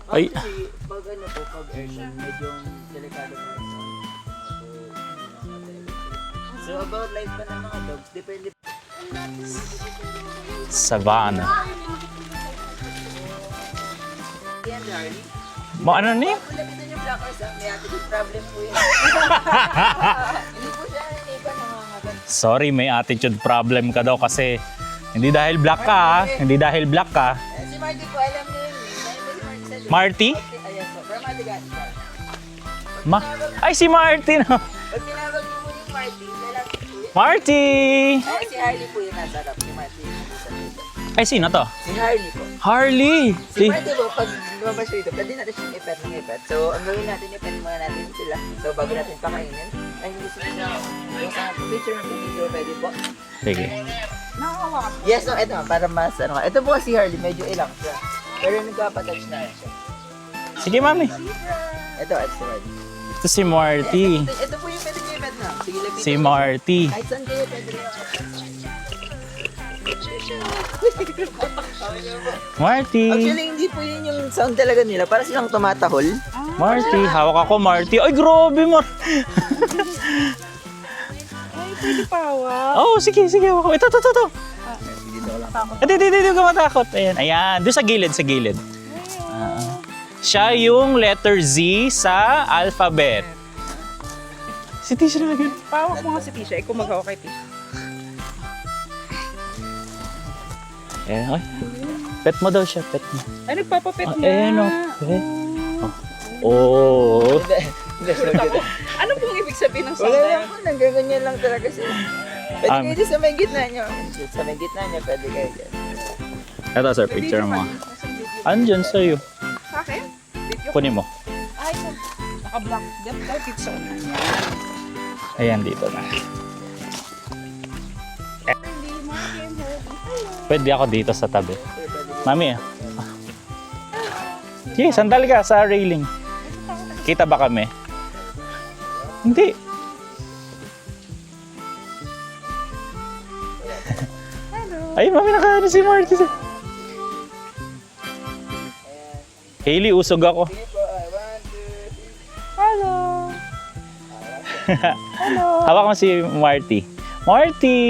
Ay. Actually, pag ano po, pag airship, medyo delikado pa sa So about life pa ng mga dogs, depende Savannah. yan, Darlie. Ano ni? Lapitan yung black horse, may attitude problem po yun. Hindi po siya iba nangangagat. Sorry, may attitude problem ka daw kasi hindi dahil black ka, ha? Hindi dahil black ka. Si Marty po, alam niyo yun. Si Marty sa Marty? Ayan po, from Madagascar. Ay, si Martin. Pag tinawag niyo po yung Marty, lalaki po yun. Marty! Ay, si Harley po yung nasa harap. Si Marty yung nasa dito. Ay, sino to? Si Harley po. Harley! Si Marty po, pag lumabas siya dito, pwede natin siyang ipet ng ipet. So, ang gawin natin, ipet muna natin sila. So, bago natin pakainin, ay gusto niyo yung sa picture ng video, pwede po. Sige. Yes, no, ito, para mas, ano, ito po si Harley, medyo ilang siya. Pero nagpapatouch na siya. Sige, mami. Ito, si Harley. Ito si Marty. Ito po yung pwede niyo ipet na. Sige, lapitan. Si Marty. Kahit saan kayo, pwede niyo. Marty. Actually, hindi po yun yung sound talaga nila. Para silang tumatahol. Marty. Hawak ako, Marty. Ay, grabe, Mar. Pwede pa, wow. Oh, sige, sige. Ito. Dito lang. Hindi ka matakot. Ayan, ayan. Doon sa gilid, sa gilid. Siya yung letter Z sa alphabet. Si Tisha na agad. Pawak mo nga si Tisha. Ikaw mag-hawak kay Tisha. Ayan, ay. Pet mo daw siya, pet mo. Ay, nagpapapet na. Ayan, o. Pet. Oh. Ano pong ibig sabihin ng sound Wala na lang yan? po, nanggaganyan lang talaga sila. Pwede Um, kayo dito sa may gitna nyo. Sa may gitna nyo, pwede kayo dyan. Ito, sir, picture mo. Andyan sa'yo. Sa akin? Video ko. Kunin mo. Ay, naka-block. Dapat pizza na. Ayan, dito na. Pwede ako dito sa tabi. Mami, sige, sandal ka sa railing. Kita ba kami? Hindi. Ay, mami, nakaano si Marty. Hailey, usog ako. Hello. Hello. Hawak mo si Marty. Marty!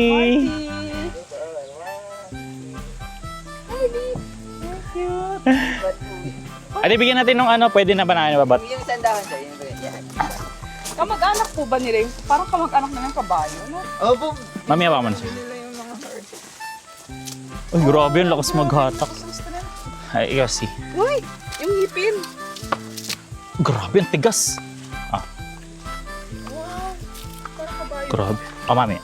Ano, bigyan natin ng ano, pwede na ba na babat? Yung sandahan sa'yo, yung ganyan. Yan. Kamag-anak po ba nila yung, parang kamag-anak na ng kabayo, no? Opo. Mami, hawa mo na. Nila yung mga heart. Uy, grabe yung lakas maghatak. Ay, ikaw si. Uy, yung ngipin. Grabe, ang tigas. Ah, Wow, parang kabayo. grabe. Oh, mami.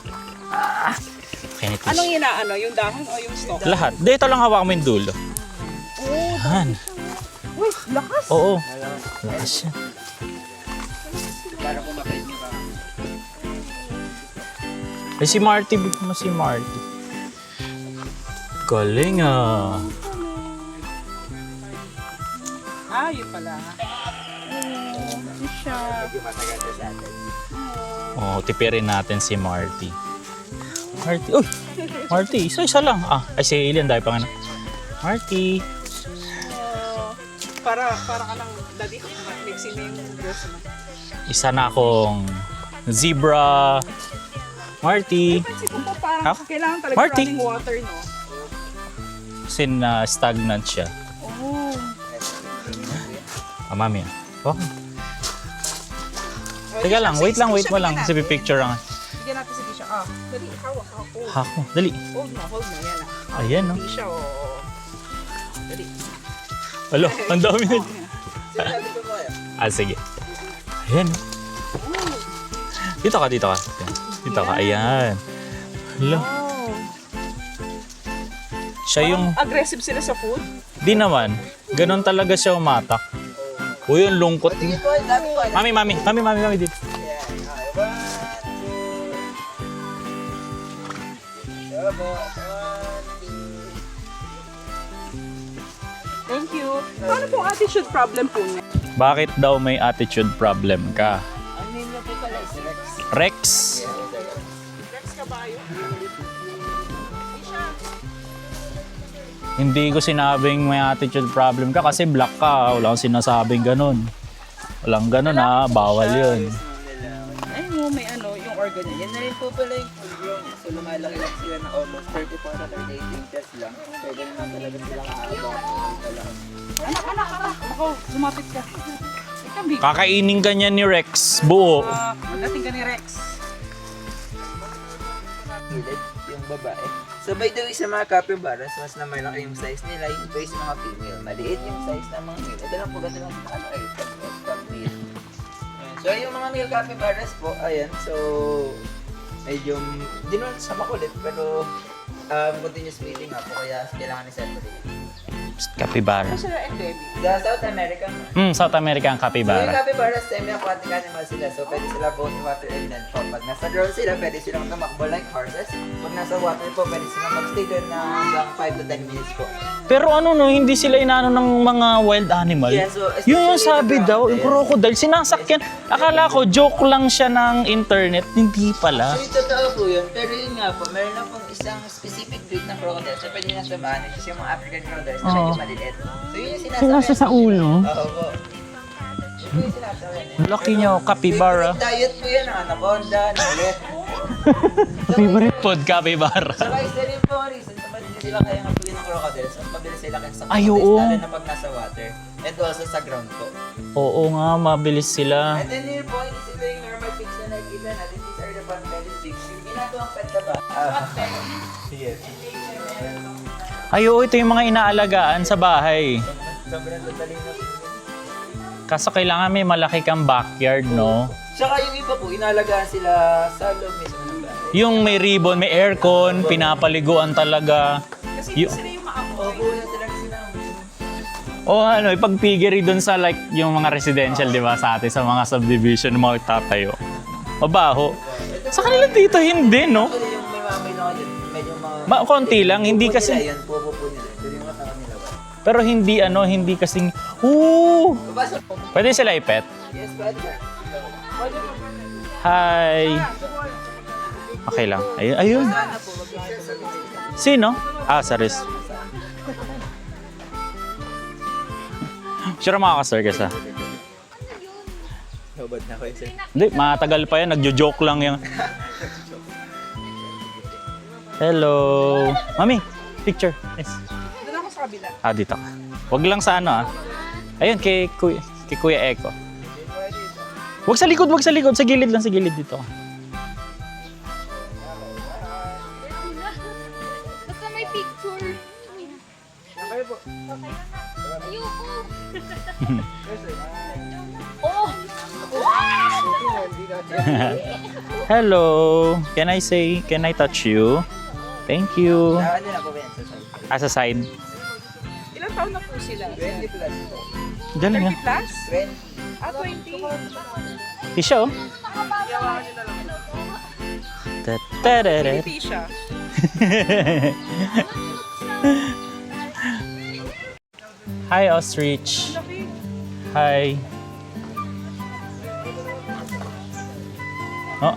Ah, kinitis. Anong inaano? Yung dahon o yung stalk? Lahat. Dito lang hawak mo yung dulo. Oh, Han. uy, lakas. Oo. Lakas yan. Para kumakain nyo ka. Ay, si Marty. Bigyan mo si Marty. Galing ah. Ah, yun pala. Siya. Medyo matagal na sa atin. Oh, tipirin natin si Marty. Marty. Uy! Marty, isa-isa lang. Ah, ay si Alien dahil pa nga na. Marty. Para ka ng daddy. Mixing na yung dress mo. Isa na akong zebra. Marty. Kasi kung pa parang Ha? Kailangan talaga Marty. running water, no? Sin stagnant siya. Oh. Mami. Oh. Teka lang, wait lang. Kasi pipicture lang. Bigyan natin si Tisha. Dali, hawak. Hold. Hako, dali. Hold na, yan na. Ayan, no? Tisha, Dali. Alo, ang dami na. Sabi ko ba? Sige. Ayan. Dito ka. Dito ka, ayan. Alo. Oh. Siya yung... Aggressive sila sa food? Di naman. Ganon talaga siya umatak. Uy, yung lungkot. Mami dito. Thank you. Paano pong attitude problem po niya? Bakit daw may attitude problem ka? Ang name niya po pala is Rex. Rex? Rex Caballo? Hindi ko sinabing may attitude problem ka kasi black ka. Wala akong sinasabing ganun. Walang ganun ha. Bawal yun. Ay mo, may yung organ niya. Yan na rin po pala yung full grown. So lumalaki lang sila na almost 34 to 38 inches lang. Pwede naman talaga silang aabang. Anak. Ako, lumapit ka. Ikaw, big. Kakainin ka niya ni Rex. Buo. Dating ka ni Rex. Gilid, yung babae. So by the way, sa mga capybaras, mas na malaki yung size nila, yung face mga female. Maliit yung size ng mga male. Ito lang po, ganito lang pag male. Ayan. So yung mga male capybaras po, ayan. So, medyo, di naman sa makulit, pero continuous breeding nga po, kaya kailangan i-separate. Capybara. Ano sila endemic? Sa South America, South America ang so yung capybara. capybaras, semi-aquatic animal sila. So pwede sila both in water and land po. Pag nasa ground sila, pwede silang tumakbo like horses. Pag nasa water po, pwede silang mag-stay doon na hanggang 5 to 10 minutes po. Pero ano no, hindi sila inaano ng mga wild animal. Yeah, so Yun yung especially sabi the daw, yung crocodile, sinasakyan. Akala ko, joke lang siya ng internet. Hindi pala. So, totoo po yun. Pero yun nga po, meron na pong isang specific breed ng crocodile. So, pwede na samahan. Which is yung mga African crocodiles na medyo maliliit. So, yun yung sinasakyan. Sinasa sa ulo. Oo po. Yun po yung sinasakyan. Laki niya, capybara. Favorite diet po yan, ng anaconda, ng ulit. Favorite food, capybara. Saka isa rin po, reason kung ba't hindi sila kaya nga po yun ng crocodiles. Mas mabilis sila kaysa sa Ay, crocodiles, oo. lalo na pag nasa water. And also sa ground po. Oo nga, mabilis sila. And then yun po, hindi sila yung normal pigs na nakikita natin. These are the pot-bellied pigs. Yung ginagawang pet na ba? Yes. Ay, oo, ito yung mga inaalagaan sa bahay. Sobrang tataling na po. Kaso kailangan may malaki kang backyard, no? Tsaka yung iba po, inalagaan sila sa loob mismo ng bahay. Yung may ribbon, may aircon, pinapaliguan talaga. Kasi hindi sila yung maamoy. Opo, yan talaga sila. O ano, ipagpigiri dun sa like yung mga residential, di ba, sa atin, sa mga subdivision, mga tatayo. Mabaho. Sa kanila dito, hindi, no? Actually, yung may mamay na dyan, medyo mga... Konti lang, hindi Pupo kasi... nila yun, pupo po nila. Pero yung mata nila ba? Pero hindi, hindi kasing... Ooh! Papasok po. Pwede sila ipet? Yes, pwede. Hi! Okay lang. Ayun. Sana po, mag-share. Sino? Saris. Sure makakasir ka sa? Hubad na kayo, sir. Hindi, matagal pa yan. Nagjo-joke lang yan. Hello. Mami, picture. Yes. Doon ako sa kabila. Dito ka. Wag lang sa ano Ayun, kay Kuya Eko. Wag sa likod. Sa gilid lang, sa gilid dito. Basta may picture. Okay po. Ayoko. Oh! Hello. Can I touch you? Thank you. Ano na po ba yan sa side? Sa side. Ilang taon na po sila? 20 plus po. Galing 30 plus? 20. 20. Tisha, oh. Yawakan nyo na lang. Ta-ta-da-da. Hindi siya. Hi, ostrich. Laki. Hi. Oh,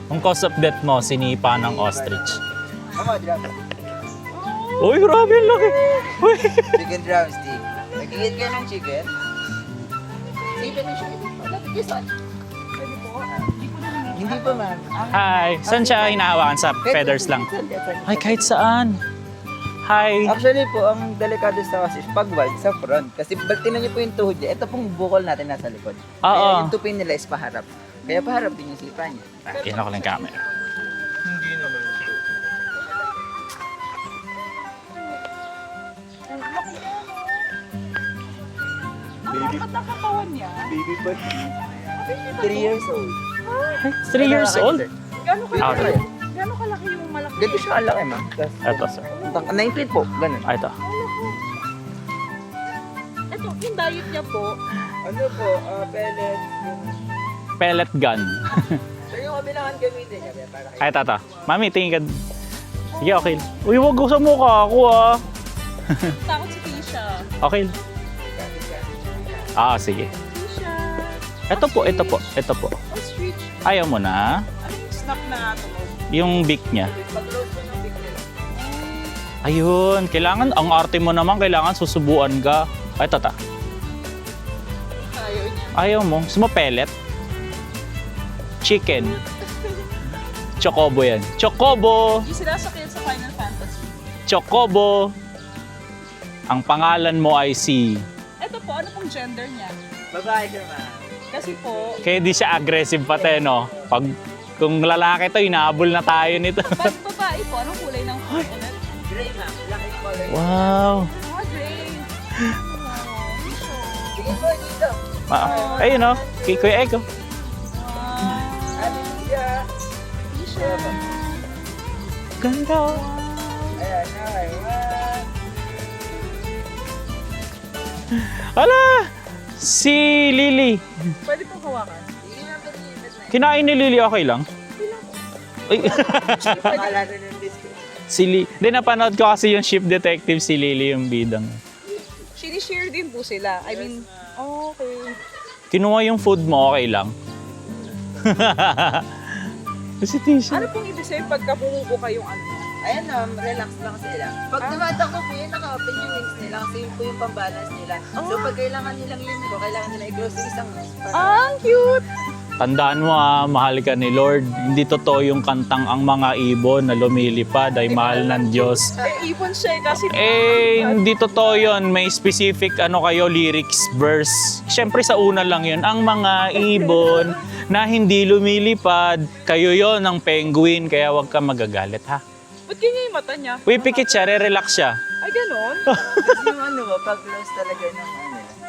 ang cause of death mo, sinipa ng ostrich. Mama, drum. Uy, grabe ang laki. Uy. Chicken drumstick. Nag-eat kayo ng chicken? Sipin na siya. Pwede po. Hindi ko na naman. Hindi Hindi po, ma'am. Hi. Saan siya hinahawakan? Sa feathers lang? Ay, kahit saan. Hi. Actually po, ang delikado sa kasi is pag wild sa front. Kasi pag tinan niyo po yung tuhod niya, ito pong bukol natin nasa likod. Oo. Kaya yung tupin nila is paharap. Kaya paharap din yung sipa niya. Yan ako lang yung camera. Hindi naman po. Baby. Ang katawan niya. Baby pa. 3 years old. Ay, 3 years old? Gano'n Ah, kalaki? okay. Gano'n kalaki yung malaki? Ganito siya kalaki, ma'am. Tapos, Ito, sir. 9 feet po, ganun. Ay, ito. Ito, yung diet niya po. Ano po, pellets, yung... Pellet gun. So yung kabilangan gamitin niya, para kayo. Ay, ito. Mami, tingin ka. Sige, okay. Uy, wag ko sa mukha ako, ah. Takot si Tisha. Okay. Ah, sige. Tisha. Ito po, ito po, ito po. Ostrich. Ayaw mo na. Ano yung snap na tunog? Yung beak niya. Pag-close po ng big nila. Ayun, kailangan, ang arte mo naman, kailangan susubuan ka. Ay, tata. Ayaw niya. Ayaw mo. Gusto mo pellet? Chicken. Chocobo yan. Chocobo! Yung sinasakyan sa Final Fantasy. Chocobo! Ang pangalan mo ay si... Ito po, ano pong gender niya? Babae siya, ma'am. Kasi po, Kaya di siya aggressive pati, no? Pag kung lalaki to, inaabol na tayo nito. pag babae po, anong kulay ng ulit? Gray, ma'am. Laki yung color. Wow! Ah, gray. Sige po, dito. Ayun, no? Kay Kuya Eko. Ano siya? Tisha. Ganda, oh. Ayan, okay. Hala! Si Lily. Pwede pong hawakan. Sige na, pag-iinit na. Kinain ni Lily, okay lang? Ay, Pangalan na ng biscuit. si Lily. Hindi, napanood ko kasi yung Ship Detective, si Lily yung bidang. Sinishare din po sila. I mean, okay. Kinuha yung food mo, okay lang? Si Tisha. Ano pong ibig sabihin pagka bumubo kayong ano? Ayan, relax lang sila. Pag tumatakbo po yun, naka-open yung wings nila kasi yun po yung pambalance nila. So pag kailangan nilang limbo, kailangan nila i-close yung isang wings. Ang cute! Tandaan mo mahal ka ni Lord. Hindi totoo yung kantang ang mga ibon na lumilipad ay mahal ng Diyos. Eh, ibon siya kasi... Hindi totoo yun. May specific lyrics, verse. Siyempre sa una lang yun. Ang mga ibon na hindi lumilipad, kayo yon ang penguin, kaya wag ka magagalit, ha? Ba't ganyan yung mata niya? Pipikit siya, re-relax siya. Ay, ganon? Kasi yung ano ba, pag-close talaga ng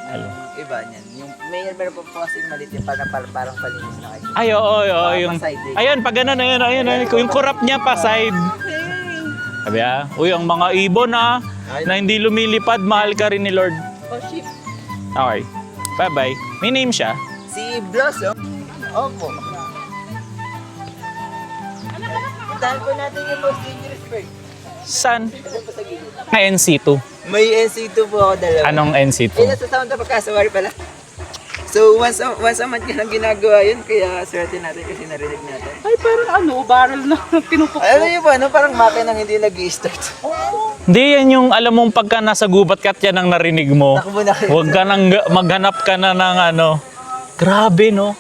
Ano? iba niyan. Yung meron po po kasi malit yung parang palinis na kayo. Ay, oo, yung... Pa-side leg. Ayun, pag ganun, ayun. Yung kurap niya pa side. Sabi uy, ang mga ibon na hindi lumilipad, mahal ka rin ni Lord. Oh, shit. Okay. Bye-bye. May name siya. Si Blossom. Opo. Puntahan po natin yung most dangerous bird. San? Ito po sa gilid. NC2. May NC2 po ako dalawa. Anong NC2? Eh, nasa sound na pagkasawari pala. So, once a month lang ginagawa yun, kaya swerte natin kasi narinig natin. Ay, parang ano, barrel na pinupukpok. Alam niyo ba, parang makinang hindi nag-i-start. Hindi, yan yung alam mong pagka nasa gubat ka at yan ang narinig mo. Takbo na kayo. Huwag ka nang maghanap ka na ng ano. Grabe, no?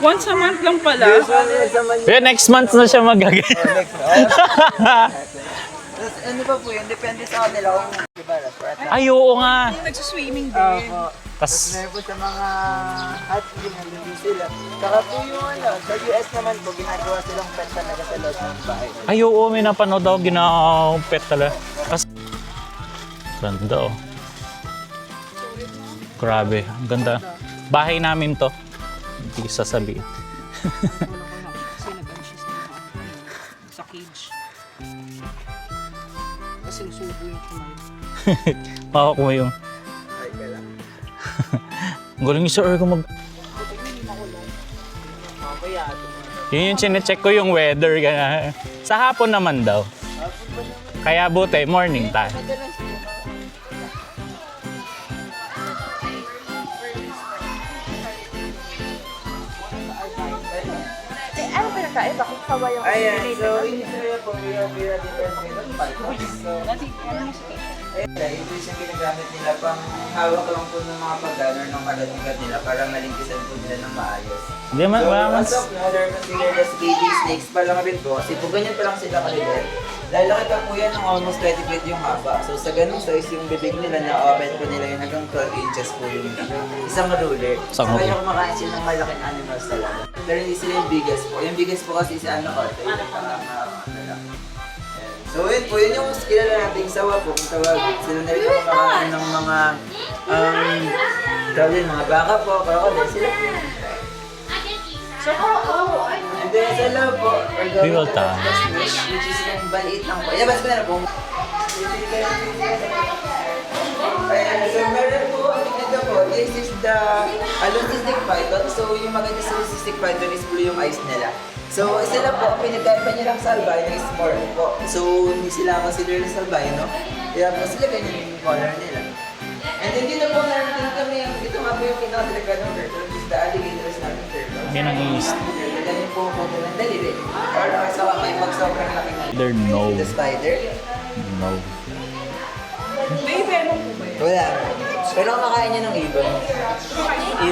Once a month lang pala. Next month na siya magaganyan. Next. Tapos, ano pa po yun, depende sa kanila kung diba, Ay, oo nga. Nagsiswimming din. Tas, meron po sa mga hot spring na hindi sila. Saka po yung ano, sa US naman po, ginagawa silang pet talaga sa loob ng bahay. ay, oo, may napanood ako, ginapet talaga. Tas, ganda, oh. Grabe, ang ganda. Bahay namin to. Hindi ko sasabihin. Kasi nag-anxious na sa cage. Kasi sinusubo yung kumain. Makakuha yung... Ay, kala. Ang galing ni Sir Ergo mag... Mamaya, Yun yung chinecheck ko yung weather. Sa hapon naman daw. Kaya buti, morning time. madalas po. Ano pinakaiba kung sawa yung Ayan, so in Israel po, we are different kind of pipes. So, Dati, ano yung sa cage? Ayun na, ito yung ginagamit nila pang hawak lang po ng mga pag-gunner ng kagat nila para malintisan po nila ng maayos. Hindi man, So, wala man. as of now, they're considered as baby snakes pa lang rin po. Kasi po ganyan pa lang sila kaliit. Dahil nakita po yan ng almost 20 feet yung haba. So sa ganung size yung bibig nila na open po nila yun hanggang 12 inches po yung isang ruler. Isang So ruler. kaya kumakain sila ng malaking animals talaga. Pero hindi sila yung biggest po. Yung biggest po kasi si ano ko. So yun po, yun yung kilala nating sawa po. Kung tawagin, sila na rin yung kumakain ng mga tawag yun, mga baka po, crocodile, sila po. And then sa loob po, We will try. which is yung baliit lang po. Ilabas ko na lang po. Ayan, so meron po, ito po, this is the Leucistic python. So yung maganda sa Leucistic python is blue yung eyes nila. So sila po, pinagkaiba niya lang sa albino is more po. So hindi sila consider sa albino. Kaya po sila ganyan yung color nila. And then dito po meron din kami, ito nga po yung pinaka-delicate turtle, is the alligators natin turtle. Yan ang is. Ganyan po po ng daliri. Or sa may pag sobrang laki na. Either no. The spider. No. May venom po ba yun? Wala. Pero kumakain niya ng ibon.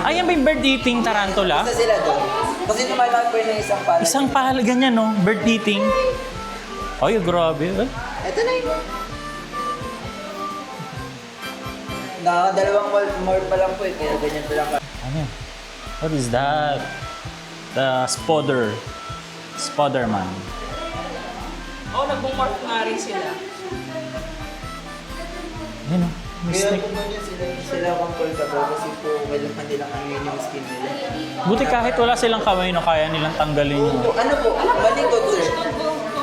Ay, yan ba yung bird eating tarantula? Isa sila doon. Kasi lumalaki po yung isang pala. Isang pahal, ganyan no? Bird eating. Ay, grabe. Eh. Ito na yun. Nakakadalawang more pa lang po eh. Kaya ganyan pa lang. Ano yan? What is that? The spodder. Spodderman. Oo, nag-morph nga rin sila. Ayun oh. May Kaya snake. kung ganyan sila comfortable kasi po kailangan nilang ano yun yung skin nila. Buti kahit wala silang kamay, no, kaya nilang tanggalin yung... Ano po? Malikot sir.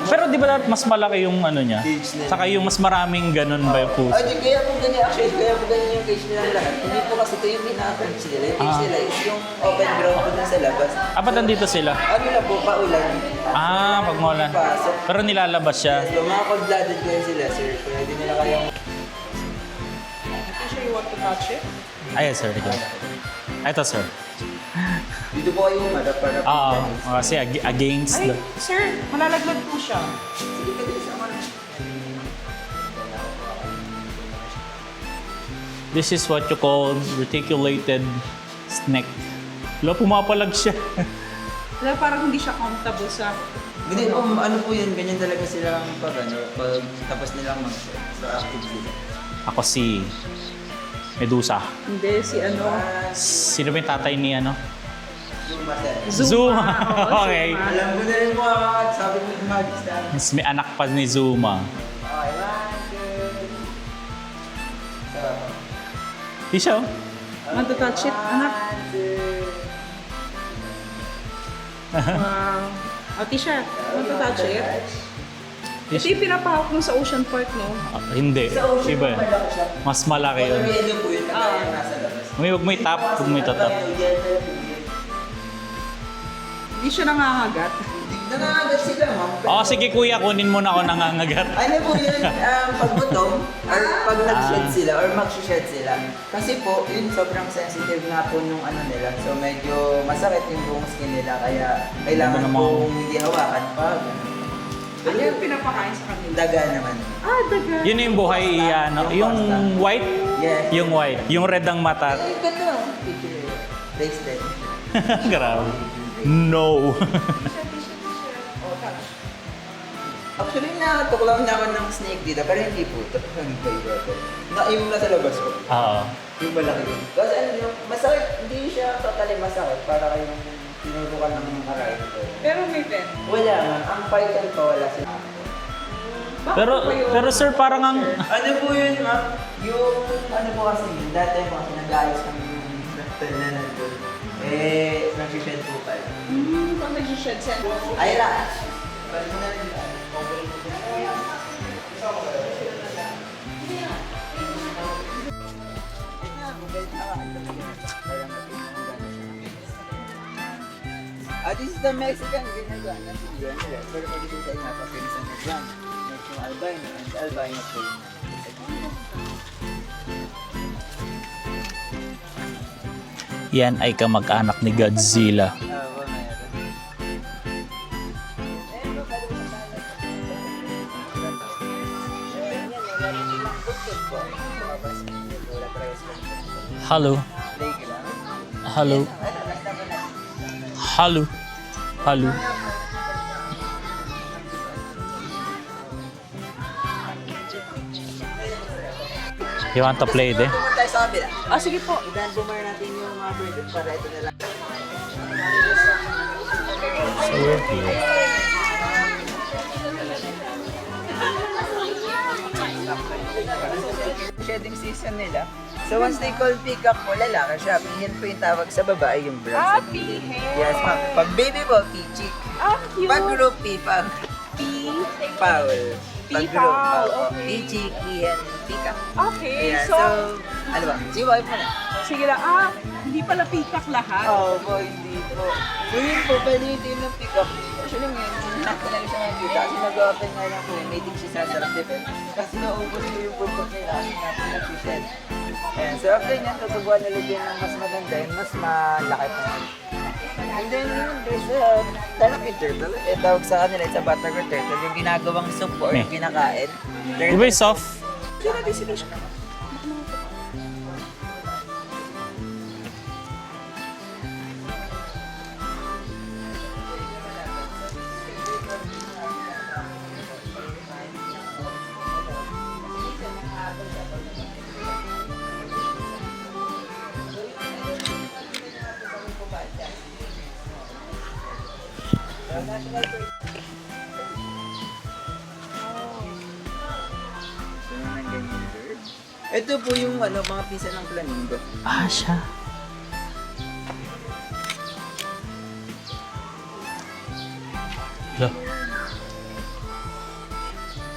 Pero di ba dapat mas malaki yung ano niya? Cage nila. Saka yung mas maraming ganun ba yung puso? Ay, di, kaya po ganyan actually, kaya po ganyan yung cage nila lahat. Hindi po kasi ito yung pinaka-cage nila. Yung cage nila is yung open ground po dun sa labas. Ah, ba't nandito sila? Ano na po, paulan. Ah, pag maulan. Pasok. Pero nilalabas siya. So, mga cold-blooded kaya sila, sir. Kaya di nila kayang... Not sure you want to touch it? Ay, sir. Ito. Ito, sir. Dito po kayo umarap para po. Oo. Kasi against Ay, the... sir, malalaglag po siya. Sige ka din sa mga. This is what you call reticulated snake. Wala, pumapalag siya. Wala, parang hindi siya comfortable sa... Hindi po, ano po yun, ganyan talaga sila pag ano, pag tapos nilang mag-set. So, active sila. Ako si Medusa. Hindi, si ano... Sino ba yung tatay ni ano? Zuma, sir. Zuma. Oo, Okay. Zuma. Alam mo na rin po, sabi mo yung mag-star. Mas may anak pa ni Zuma. Okay, 1, 2. So, Di siya oh. Want to touch it, anak? 1, 2. Wow. O, Tisha, want to touch it? Ito yung pinapahawak mo sa Ocean Park, no? Ah, hindi. Sa ocean Iba. po, malaki siya. Mas malaki yun. Water yellow po yun, kaya yung nasa labas. Huwag mo itap. Huwag mo itatap. Hindi siya nangangagat. Nangangagat sila, ma'am. Oh, sige kuya, kunin mo na ako nangangagat. Ano po yun, pag gutom, or pag nag-shed sila, or mag-shed sila. Kasi po, yun sobrang sensitive nga po nung ano nila. So medyo masakit yung buong skin nila, kaya kailangan Ano naman? po hindi hawakan pa. Ano yung pinapakain sa kanila? Daga naman. Ah, daga. Yun yung buhay, ano, yung white. Yes. Yung white. Yung red ang mata. Ay, ganda. Picture. Tasted. Grabe. No. Actually, natuklaw na ako ng snake dito, pero hindi po. Ito po yung yung nasa labas po. Oo. Yung malaki yun. Kasi ano yun, masakit, hindi siya totally masakit para kayong tinurukan ng karayin ko. Pero may pen. Wala man, ang python pa wala sila. Pero sir, parang ang... Ano po yun, ma'am? Yung ano po kasi yun, dati mo kasi nag-ayos kami yung fractal na nandun. Eh, nag-shed po pala. Pag nag-shed siya. Ay, la! Balik mo na rin lang. This is the Mexican ginagana siya nila. Pero pag ito sa inyo, papinisan na dyan. Next yung albino, and albino po yun. Yan ay kamag-anak ni Godzilla. Oo, meron. Meron silang bukod po. Wala parehas lang. Hello. Play ka lang. Hello. Hello. Hello. You want to play there? Pumunta tayo sa kabila. Ah, sige po. Idan bumar natin yung mga burden para ito na lang. So we're here. Shedding season nila. So once they call peacock po, lalaki siya. Pihin po yung tawag sa babae, yung brown Ah, sa gilid. pihen. Yes, ma'am. Pag baby po, pichik. Ah, cute. Pag group, pipang. Paul. Pag group, Pipaw, okay. pichik, pihen, peacock. Okay, Ayan, so, ano ba? Siway mo na. sige lang. Ah, hindi pala peacock lahat. Oo po, hindi po. So yun po, pwede yung team ng pick-up. Actually ngayon, nakilala siya makikita kasi nag-open nga lang po yung meeting si Sasarap Defense. Kasi naubos ko yung buntot nila kasi nag-shed. Ayan, so after niyan, tutubuan ulit yun ng mas maganda yun, mas malaki pa yun. And then yun, there's a talaki turtle. Eh, tawag sa kanila, it's a butterfly turtle. Yung ginagawang soup or yung kinakain. Di ba yung soft? Hindi natin sinush ka. Ito po yung ano, mga pisa ng flamingo. Ah, siya. Hala.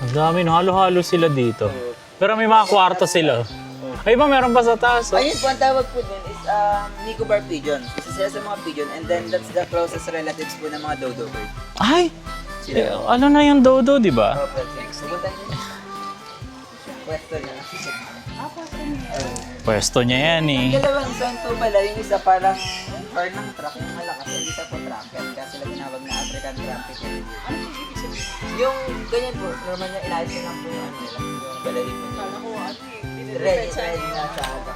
Ang dami, no? Halo-halo sila dito. Pero may mga kwarto sila. Ay ba, meron pa sa taas? Oh. Ayun po, ang tawag po dun is Nicobar pigeon. Isa sila sa mga pigeon and then that's the closest relatives po ng mga dodo bird. Ay! Eh, ano na yung dodo, di ba? Pupunta niyo. Pwesto niya. Pwesto niya yan eh. Dalawang sound po pala, yung isa parang car ng truck, yung malakas, yung isa po trumpet. Kaya sila tinawag na African trumpet. Yung ganyan po, normal niya inayos na lang po yung ano nila. Yung balari po. Kala ko, ano eh, Ready na sa aga.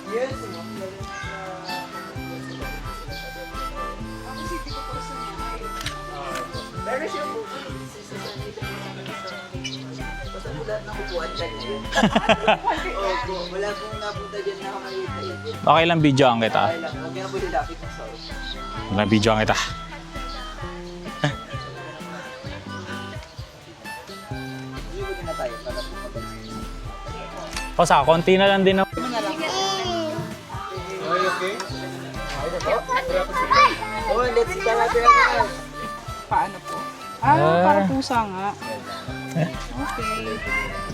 Yes, ma'am. Pero siya po, basta po lahat ng upuan dyan yun. Opo, wala pong napunta dyan na kamalita yun. Okay lang, videoan kita. Okay lang, huwag niya na po nilapit ng soul. Videoan kita. Iwag na tayo para po mabalik. O sa konti na lang din. Okay, okay? Oh, let's go natin. Paano po? Ah, para pusa nga. Okay.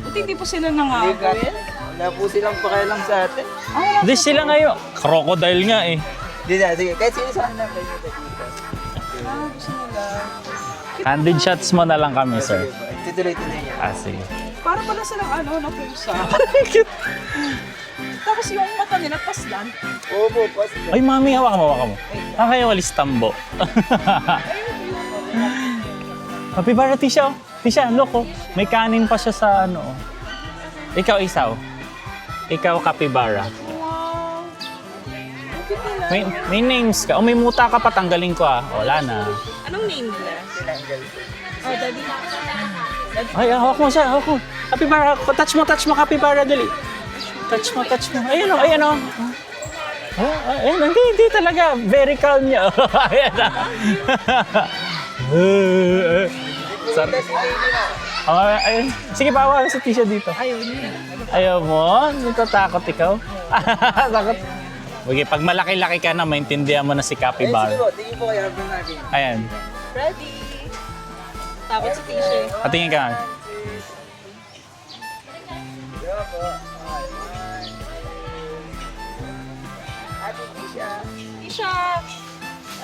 Buti hindi po sila nangawin. Wala po silang pakialam sa atin. Ah, Di sila ngayon. Crocodile nga eh. Hindi na, sige. Kahit sino saan lang kayo dito. gusto nila. Candid shots mo na lang kami, sir. Tutuloy-tuloy yan. Ah, sige. Para pala silang ano, na pusa. Tapos yung mata nila paslan. Opo, pas. Ay, mami, hawakan mo, hawakan mo. Ah, kayo walis tambo. Happy bara, Tisha. Tisha, look, oh. May kanin pa siya sa ano. Oh. Ikaw, Isaw. Ikaw, Capybara. Wow. May names ka. O, may muta ka pa, tanggalin ko ah. Wala na. Anong name nila? Oh, daddy. Ay, hawak mo siya, hawak mo. Capybara, touch mo, Capybara, dali. Touch mo. Ayan o, ayan o. Ayan, hindi talaga. Very calm niya. Ayan na. Sorry. Ayun. Sige, bawa sa t-shirt dito. Ayaw niya. Ayaw mo? Natatakot ikaw? Takot. Okay, pag malaki-laki ka na, maintindihan mo na si Sige Capybara. po, tingin po kayo habang natin. Ayan. Ready. Tapos sa t-shirt. Patingin ka. Yo po. Ate Tisha. Tisha.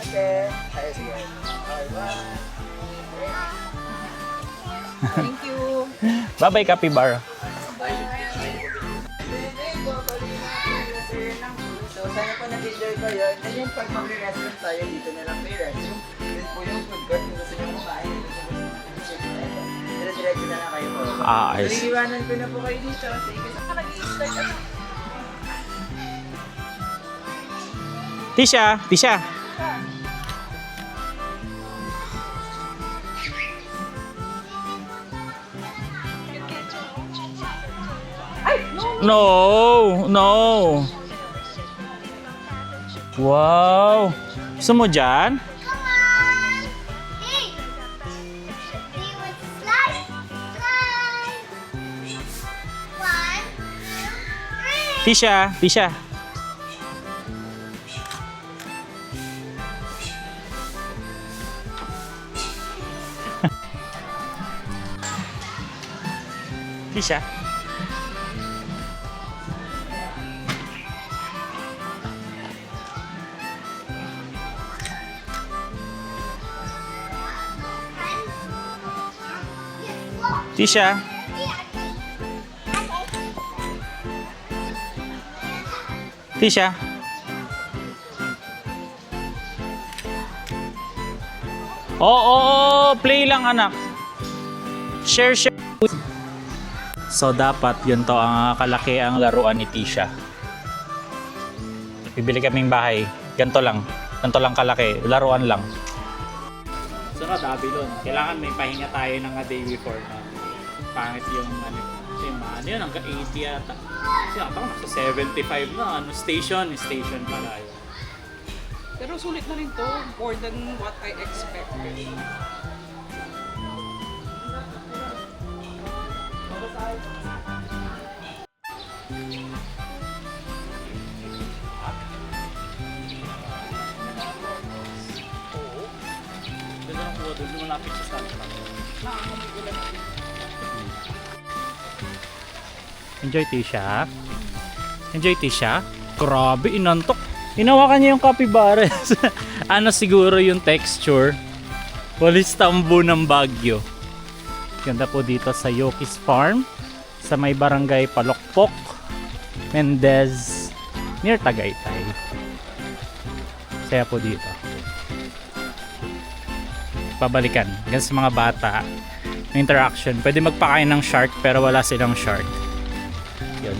Okay. Ayos, sige. Okay, Thank you. Bye-bye, Capybara. So, sana po nag-enjoy kayo. And then yung pag mag-restroom tayo, dito na lang may restroom. Yun po yung food court. Kung gusto nyo kumain, dito po yung food court. na lang kayo po. Ayos. Iiwanan ko na po kayo dito. Sige, saan ka nag-i-start? Tisha. No. Wow. Gusto mo dyan? Come on! Hey! Do you want to slide? Slide! 1, 2, 3. Tisha. Tisha. Tisha. Tisha. Oo, play lang anak. Share. So dapat yun to ang kalaki ang laruan ni Tisha. Bibili kaming bahay. Ganto lang kalaki. Laruan lang. Sunod, Babylon. Kailangan may pahinga tayo ng a day before na. Pangit yung yun, hanggang 80 yata. Kasi ata nasa 75 na. Station pala yun. Pero sulit na rin to. More than what I expected. Doon malapit sa stand. Enjoy Tisha. Grabe, inantok. Inawakan niya yung capybara. Ano siguro yung texture? Walis tambo ng Baguio. Ganda po dito sa Yoki's Farm. Sa may barangay Palokpok, Mendez, near Tagaytay. Saya po dito. Pabalikan. Hanggang sa mga bata. Interaction. Pwede magpakain ng shark pero wala silang shark. Yun.